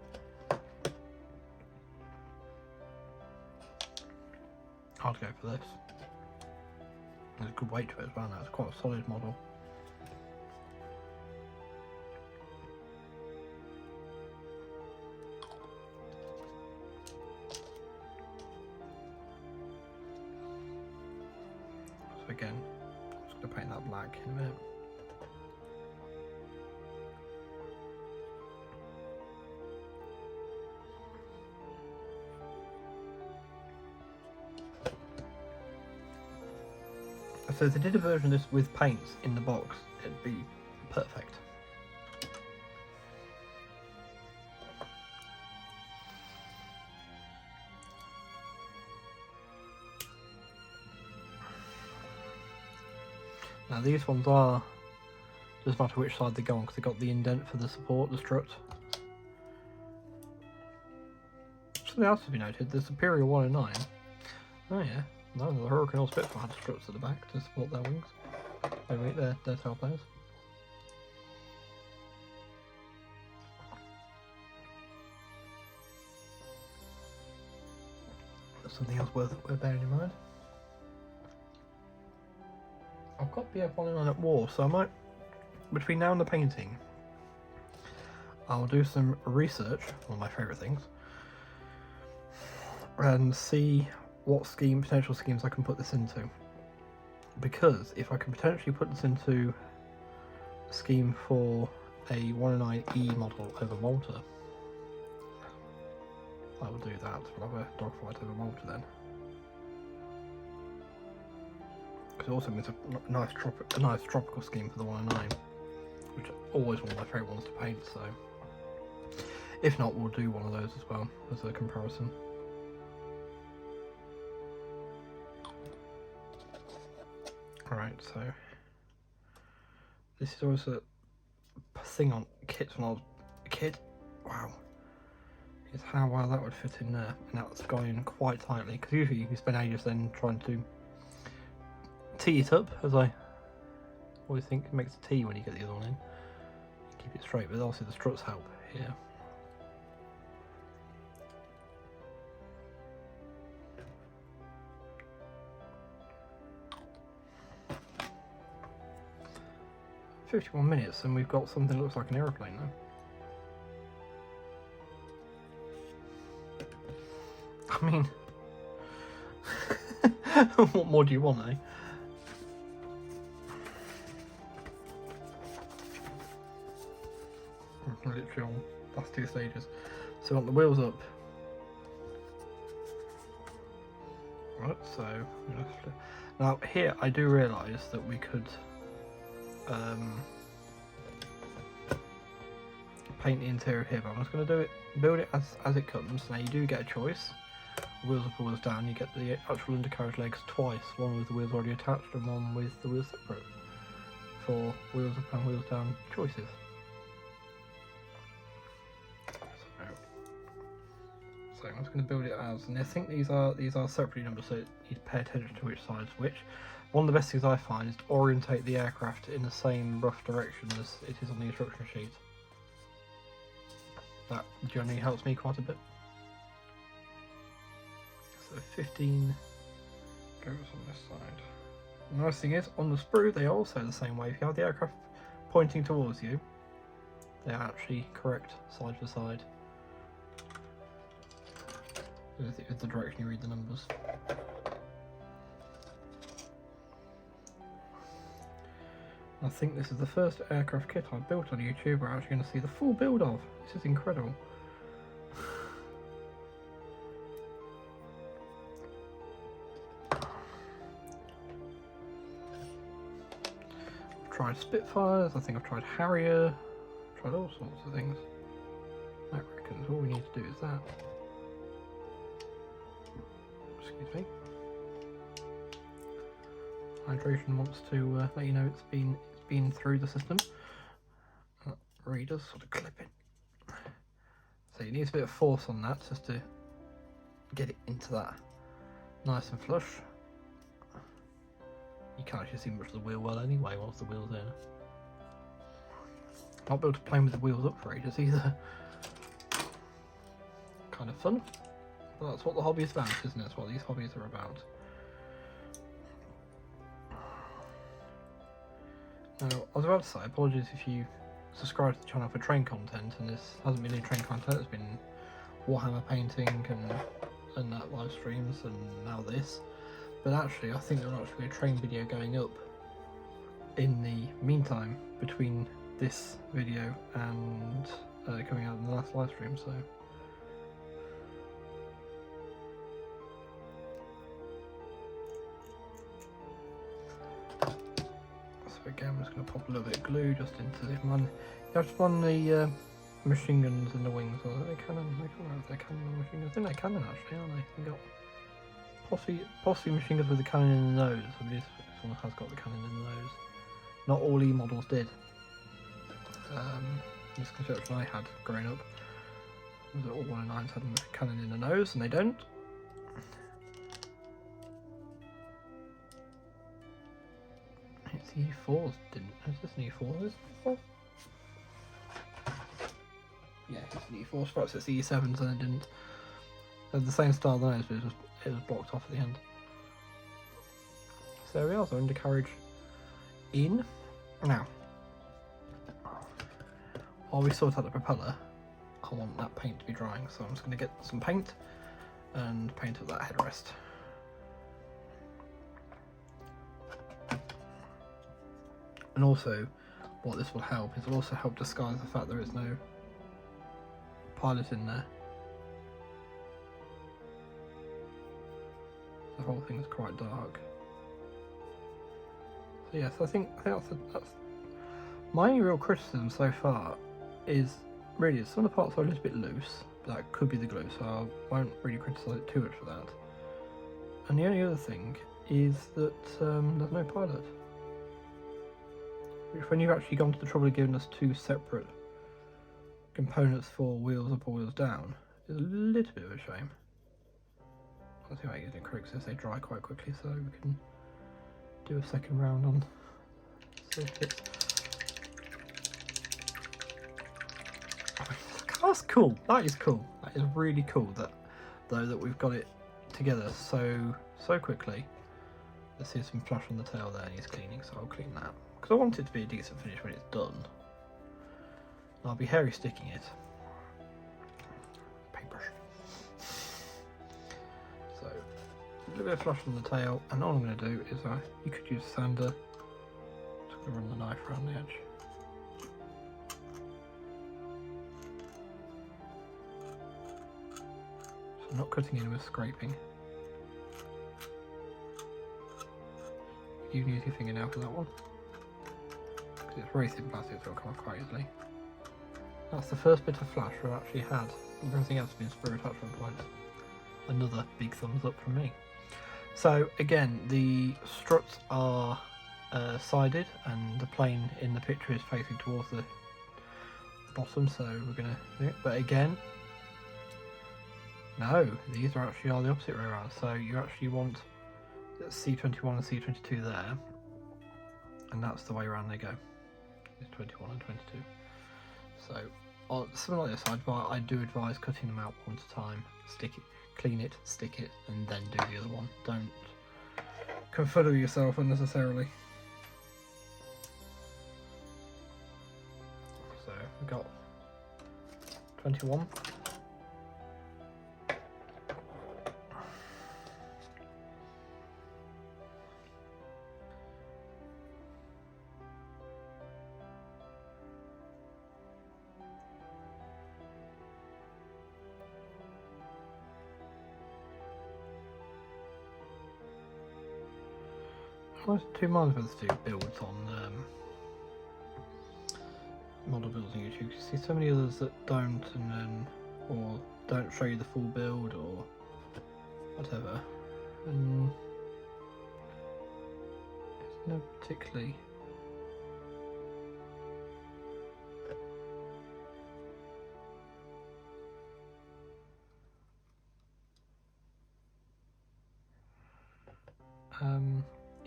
S1: I'd go for this. There's a good weight to it as well now. It's quite a solid model. So again, I'm just going to paint that black in a minute. So if they did a version of this with paints in the box, it'd be perfect. Now these ones are, doesn't matter which side they go on because they've got the indent for the support, the strut. Something else to be noted, the Superior 109. Oh yeah. No, the Hurricane or Spitfire had struts at the back to support their wings. Oh wait, their tail players. That's something else worth bearing in mind. I've got BF109 at war, so I might, between now and the painting, I'll do some research, one of my favourite things, and see what potential schemes I can put this into. Because if I can potentially put this into a scheme for a 109E model over Malta, I will do that. We'll have a dogfight over Malta then. Because it also means a nice tropical scheme for the 109, which is always one of my favourite ones to paint, so if not, we'll do one of those as well as a comparison. Alright, so this is always a thing on kits when I was a kid. Wow, is how well that would fit in there, and that's going quite tightly because usually you spend ages then trying to tee it up, as I always think it makes a tee when you get the other one in. Keep it straight, but also the struts help here. "51 minutes and we've got something that looks like an aeroplane now." I mean, what more do you want, eh? Literally on last two stages. So I want the wheels up. Right, so now here I do realise that we could paint the interior here, but I'm just going to build it as it comes. Now you do get a choice, wheels up or wheels down. You get the actual undercarriage legs twice, one with the wheels already attached and one with the wheels separate, for wheels up and wheels down choices. So I'm just going to build it as, and I think these are separately numbered, so you pay attention to which side's which. One of the best things I find is to orientate the aircraft in the same rough direction as it is on the instruction sheet. That generally helps me quite a bit. So 15 goes on this side. The nice thing is, on the sprue they are also the same way. If you have the aircraft pointing towards you, they are actually correct side to side. With the direction you read the numbers. I think this is the first aircraft kit I've built on YouTube we're actually going to see the full build of. This is incredible. I've tried Spitfires, I think I've tried Harrier, I've tried all sorts of things. I reckon all we need to do is that. Excuse me. Hydration wants to let you know it's been through the system. Readers sort of clip it. So you need a bit of force on that just to get it into that nice and flush. You can't actually see much of the wheel well anyway once the wheel's in. Not be able to play with the wheels up for ages either. Kind of fun. But that's what the hobby is about, isn't it? That's what these hobbies are about. Now, I was about to say, apologies if you subscribe to the channel for train content, and this hasn't been any train content, it's been Warhammer painting and that live streams, and now this. But actually, I think there'll actually be a train video going up in the meantime between this video and coming out in the last live stream, so. So again, I'm just going to pop a little bit of glue just into the man. You have to run the machine guns in the wings, or are they cannon? I can't remember if they're cannon or machine guns. I think they're cannon actually, aren't they? They got possibly machine guns with the cannon in the nose. I mean, this one has got the cannon in the nose. Not all E models did. This construction I had growing up, all 109s had a cannon in the nose, and they don't. It's E4s didn't. Is this an E4? Is this E4? Yeah, it's an E4. Perhaps it's the E7s and it didn't. They had the same style nose, but it was blocked off at the end. So there we are. So undercarriage in. Now, while we sort out the propeller, I want that paint to be drying, so I'm just going to get some paint and paint up that headrest. And also, what this will help is it will also help disguise the fact there is no pilot in there. The whole thing is quite dark. So yes, I think that's my only real criticism so far is really some of the parts are a little bit loose, but that could be the glue, so I won't really criticise it too much for that. And the only other thing is that there's no pilot. Which, when you've actually gone to the trouble of giving us two separate components for wheels up or wheels down, is a little bit of a shame. I think I get it correct since they dry quite quickly, so we can do a second round on those bits. That's cool. That is cool. That is really cool. That we've got it together so quickly. Let's see some flush on the tail there. He's cleaning, so I'll clean that because I want it to be a decent finish when it's done. And I'll be hairy sticking it. Paintbrush. So a little bit of flush on the tail, and all I'm going to do is you could use a sander. Just going to run the knife around the edge. I'm not cutting in with scraping. You can use your fingernail for that one. Because it's very thin plastic, so it'll come off quite easily. That's the first bit of flash we've actually had. Everything else has been spur attachment point. Another big thumbs up from me. So again, the struts are sided, and the plane in the picture is facing towards the bottom, so we're going to do it. But again, no, these are the opposite way around. So you actually want C21 and C22 there, and that's the way around they go. It's 21 and 22. So something like this, I do advise cutting them out one at a time. Stick it, clean it, stick it, and then do the other one. Don't confuddle yourself unnecessarily. So we've got 21. I was 2 months worth to do builds on model builds on YouTube. You see so many others that don't, or don't show you the full build or whatever. And no particularly.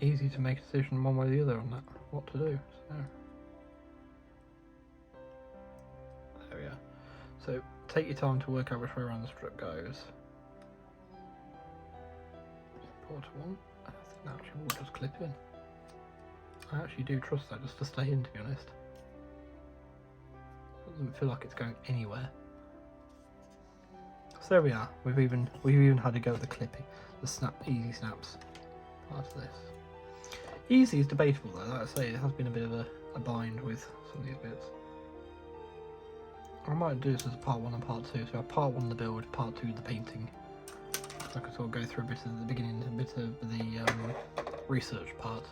S1: Easy to make a decision one way or the other on that, what to do. So there we are. So take your time to work out which way around the strip goes. Import one. I think that actually will just clip in. I actually do trust that just to stay in, to be honest. It doesn't feel like it's going anywhere. So there we are. We've even had to go with the clipping, the EZ-Snapz part of this. Easy is debatable though. Like I say, it has been a bit of a bind with some of these bits. I might do this as a part 1 and part 2. So part 1 the build, part 2 the painting. I could sort of go through a bit of the beginning, a bit of the research part.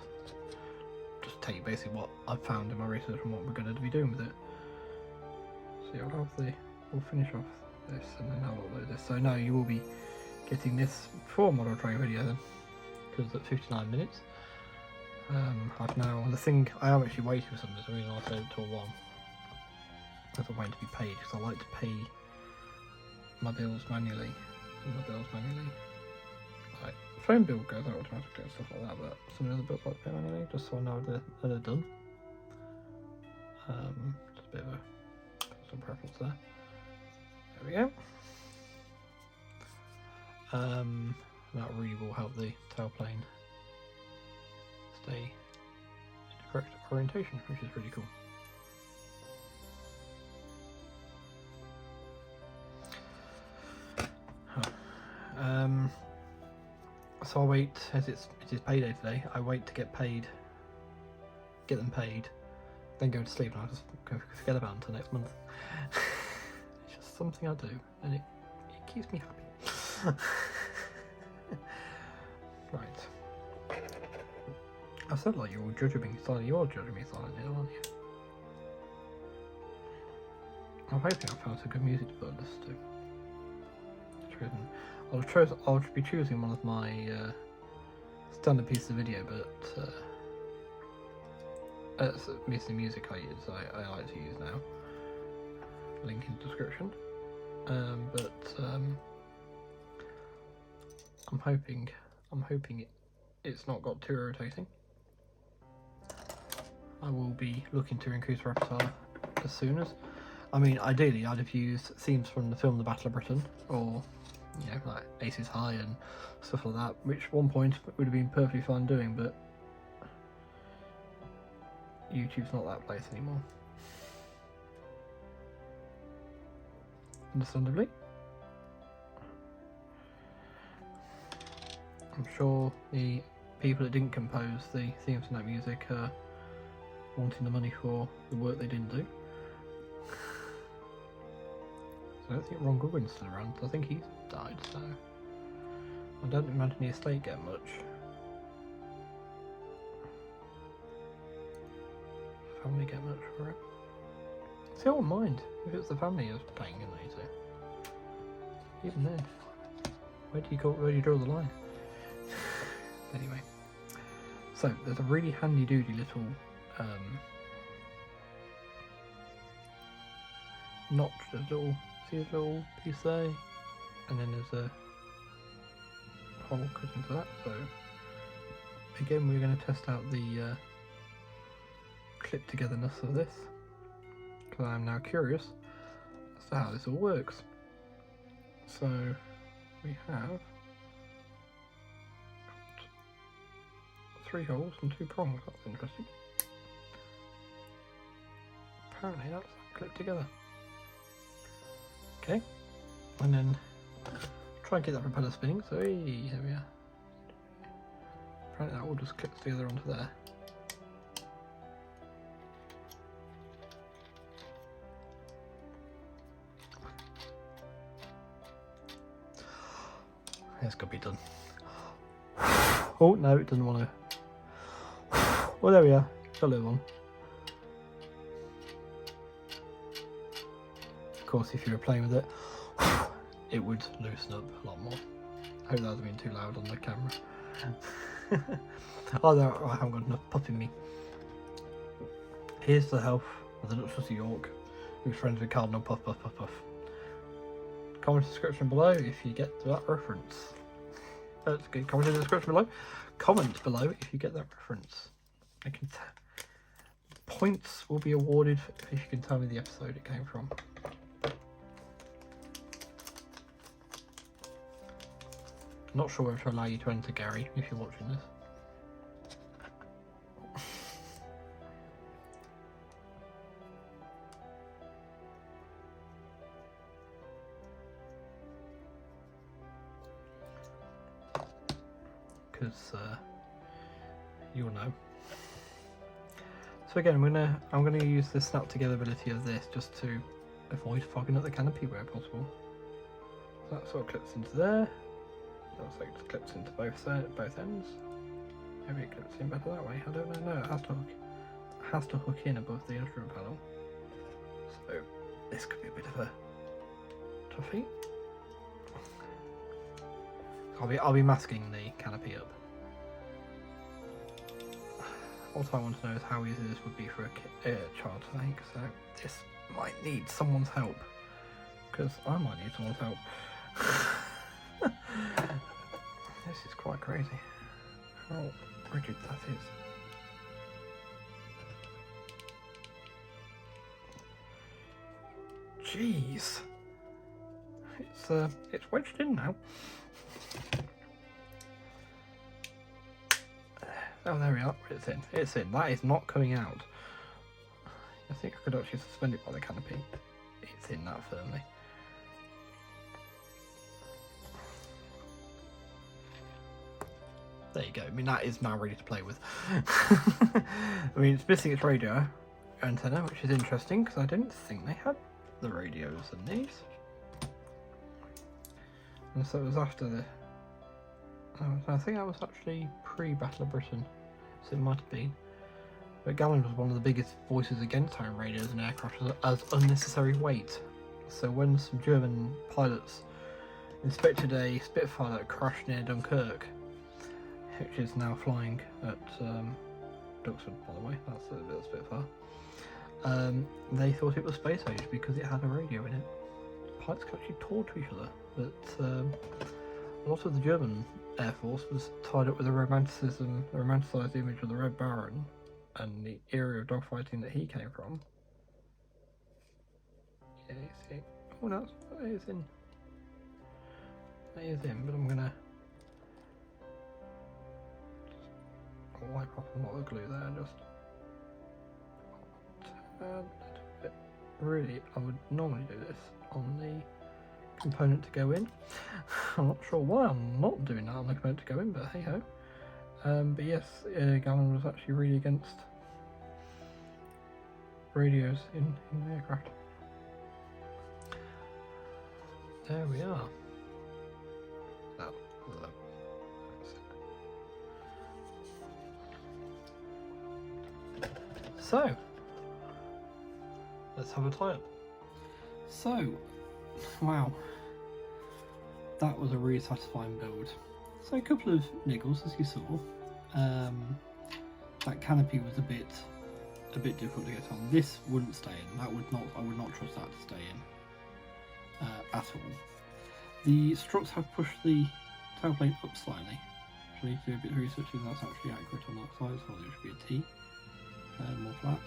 S1: Just tell you basically what I've found in my research and what we're going to be doing with it. So yeah, we'll finish off this and then I'll upload this. So no, you will be getting this before model train video then, because at 59 minutes. I've now, the thing, I am actually waiting for something, so the reason I saved it till 1. Because I'm waiting to be paid, because I like to pay my bills manually. Like, phone bill goes out automatically and stuff like that, but some of the other bills I like to pay manually, just so I know that they're done. Just a bit of a personal preference there. There we go. That really will help the tailplane stay in the correct orientation, which is really cool. So I wait, as it is payday today, I wait to get them paid, then go to sleep, and I just forget about it until next month. It's just something I do, and it keeps me happy. Right. I said like you're judging me silently, you're judging me silently, aren't you? I'm hoping I found some good music to put this to. I'll be choosing one of my standard pieces of video, but it's missing music I like to use now. Link in the description. But I'm hoping it's not got too irritating. I will be looking to increase repertoire as soon as. I mean, ideally, I'd have used themes from the film The Battle of Britain, or you know, like Aces High and stuff like that, which at one point would have been perfectly fine doing, but YouTube's not that place anymore. Understandably. I'm sure the people that didn't compose the themes and that music are wanting the money for the work they didn't do. So I don't think Ron Goodwin's still around. I think he's died, so I don't imagine the estate get much. Family get much for it. See, I wouldn't mind if it was the family who's paying in later. Even then, where do you draw the line? Anyway, so there's a really handy doody little notch, see a little piece there, and then there's a hole cut into that. So again, we're going to test out the clip togetherness of this, because I am now curious as to how this all works. So we have 3 holes and 2 prongs. That's interesting. Apparently that's clipped together. Okay, and then try and get that propeller spinning. So hey, there we are. Apparently that all just clicks together onto there. It's got to be done. Oh no, it doesn't want to. Well, there we are. Got a little one. Of course, if you were playing with it, it would loosen up a lot more. I hope that hasn't been too loud on the camera. Oh no, I haven't got enough puff in me. Here's the health of the Duchess of York, who's friends with Cardinal Puff Puff Puff Puff. Comment in the description below if you get that reference. That's good. Comment in the description below. Comment below if you get that reference. I can points will be awarded if you can tell me the episode it came from. Not sure if to allow you to enter, Gary, if you're watching this. Because you'll know. So again, I'm gonna use the snap together ability of this just to avoid fogging up the canopy where possible. So that sort of clips into there. Looks like it clips into both ends. Maybe it clips in better that way. I don't know. No, it has to hook in above the instrument panel. So this could be a bit of a toughie. I'll be masking the canopy up. What I want to know is how easy this would be for a child to make. So this might need someone's help, because I might need someone's help. This is quite crazy. How rigid that is. Jeez. It's wedged in now. Oh, there we are. It's in. It's in. That is not coming out. I think I could actually suspend it by the canopy. It's in that firmly. There you go. I mean, that is now ready to play with. I mean, it's missing its radio antenna, which is interesting because I didn't think they had the radios in these. And so it was after the... I think that was actually pre-Battle of Britain, so it might have been. But Gallon was one of the biggest voices against home radios and aircraft as unnecessary weight. So when some German pilots inspected a Spitfire that crashed near Dunkirk, which is now flying at Duxford, by the way, that's a bit of Spitfire, they thought it was space age because it had a radio in it. Pilots could actually talk to each other, but a lot of the German Air Force was tied up with the romanticised image of the Red Baron and the era of dogfighting that he came from. Yeah, you see. Oh no, that is in. That is in, but I'm gonna wipe off a lot of glue there, just a little bit. Really, I would normally do this on the component to go in. I'm not sure why I'm not doing that on the component to go in, but hey ho. But yes, Gallon was actually really against radios in the aircraft. There we are. Oh, hello. So, let's have a tie-up. So, wow, that was a really satisfying build. So a couple of niggles, as you saw. That canopy was a bit difficult to get on. This wouldn't stay in. I would not trust that to stay in at all. The struts have pushed the tailplane up slightly. Actually, need to do a bit of research if that's actually accurate on that side. So it should be a T, more flat.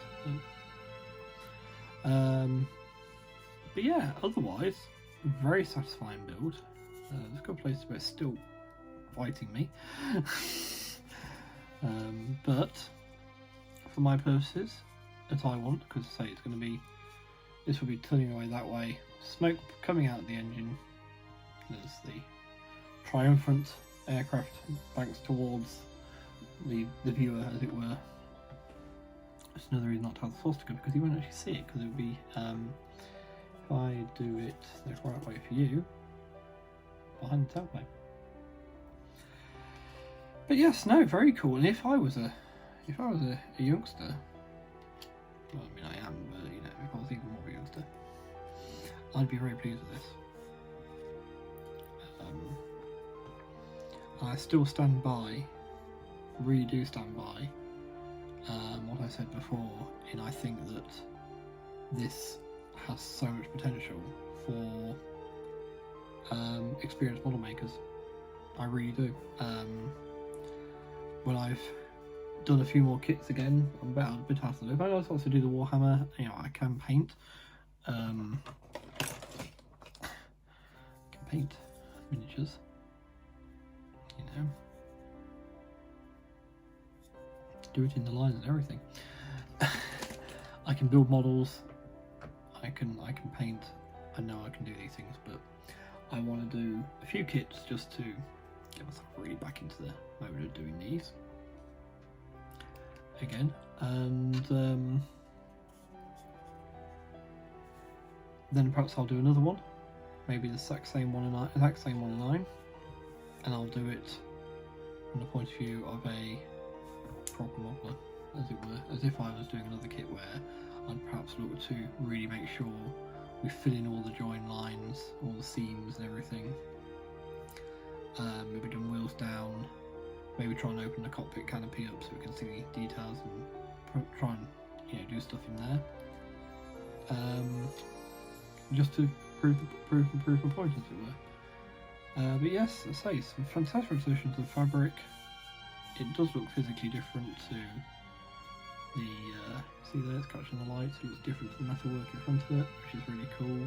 S1: But yeah, otherwise, very satisfying build. There's a couple of places where it's still fighting me. But for my purposes, that I want, because I say it's going to be, this will be turning away that way, smoke coming out of the engine, there's the triumphant aircraft banks towards the viewer, as it were. It's another reason not to have the source to go, because you won't actually see it, because it would be, if I do it the right way for you, behind the tailplane. But yes, no, very cool. And if I was a youngster, well, I mean I am, but you know, if I was even more of a youngster, I'd be very pleased with this. I still stand by really do stand by what I said before, and I think that this has so much potential for experienced model makers. I really do. When I've done a few more kits again, I'm a bit out of the loop. I also do the Warhammer. You know, I can paint. Can paint miniatures. You know, do it in the lines and everything. I can build models. I can paint. I know I can do these things, but I want to do a few kits just to get myself really back into the mode of doing these again, and then perhaps I'll do another one, maybe the exact same 109, and I'll do it from the point of view of a proper modeler, as it were, as if I was doing another kit where I'd perhaps look to really make sure we fill in all the join lines, all the seams and everything. Maybe done wheels down, maybe try and open the cockpit canopy up so we can see the details and try and, you know, do stuff in there. Just to prove my point, as it were. But yes, I say, some fantastic resolution to the fabric. It does look physically different to the, see there, it's catching the light, so it looks different to the metalwork in front of it, which is really cool.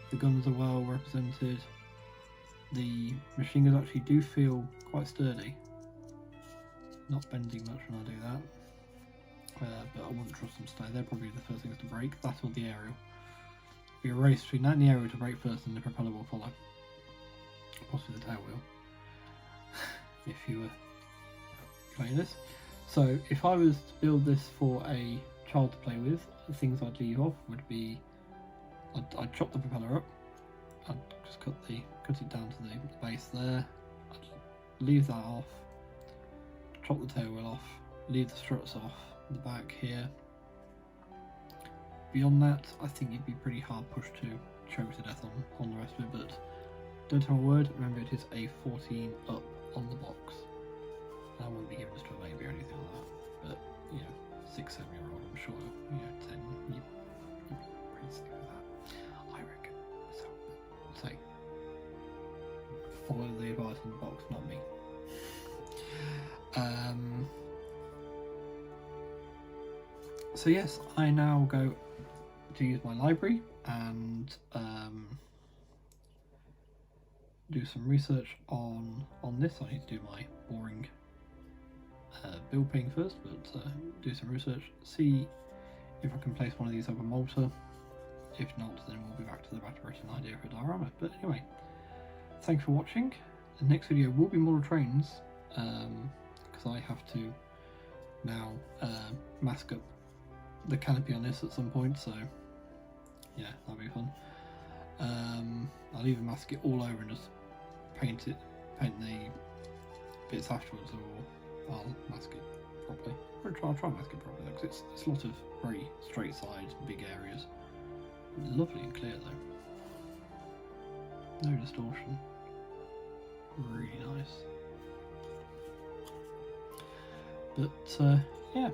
S1: The guns are well represented. The machine guns actually do feel quite sturdy. Not bending much when I do that. But I wouldn't trust them to stay. They're probably the first things to break, that or the aerial. Be a race between that and the aerial to break first, and the propeller will follow. Possibly the tail wheel. If you were playing this. So if I was to build this for a child to play with, the things I'd leave off would be, I'd chop the propeller up, I'd just cut it down to the base there, I'd leave that off, chop the tail wheel off, leave the struts off the back here. Beyond that, I think you'd be pretty hard pushed to choke to death on the rest of it, but don't tell a word, remember it is a 14 up on the box. I wouldn't be giving this to a baby or anything like that, but, you know, 6-7-year-old, I'm sure, you know, 10, you'd be pretty sick with that, I reckon. So, say, follow the advice in the box, not me. So yes, I now go to use my library and do some research on this. I need to do my boring build painting first, but do some research, see if I can place one of these over Malta. If not, then we'll be back to the better written idea for a diorama. But anyway, thanks for watching. The next video will be model trains, because I have to now mask up the canopy on this at some point, so yeah, that'll be fun. I'll either mask it all over and just paint the bits afterwards, or I'll mask it properly. I'll try and mask it properly, because it's a lot of very straight sides, big areas. Lovely and clear though. No distortion. Really nice. But yeah.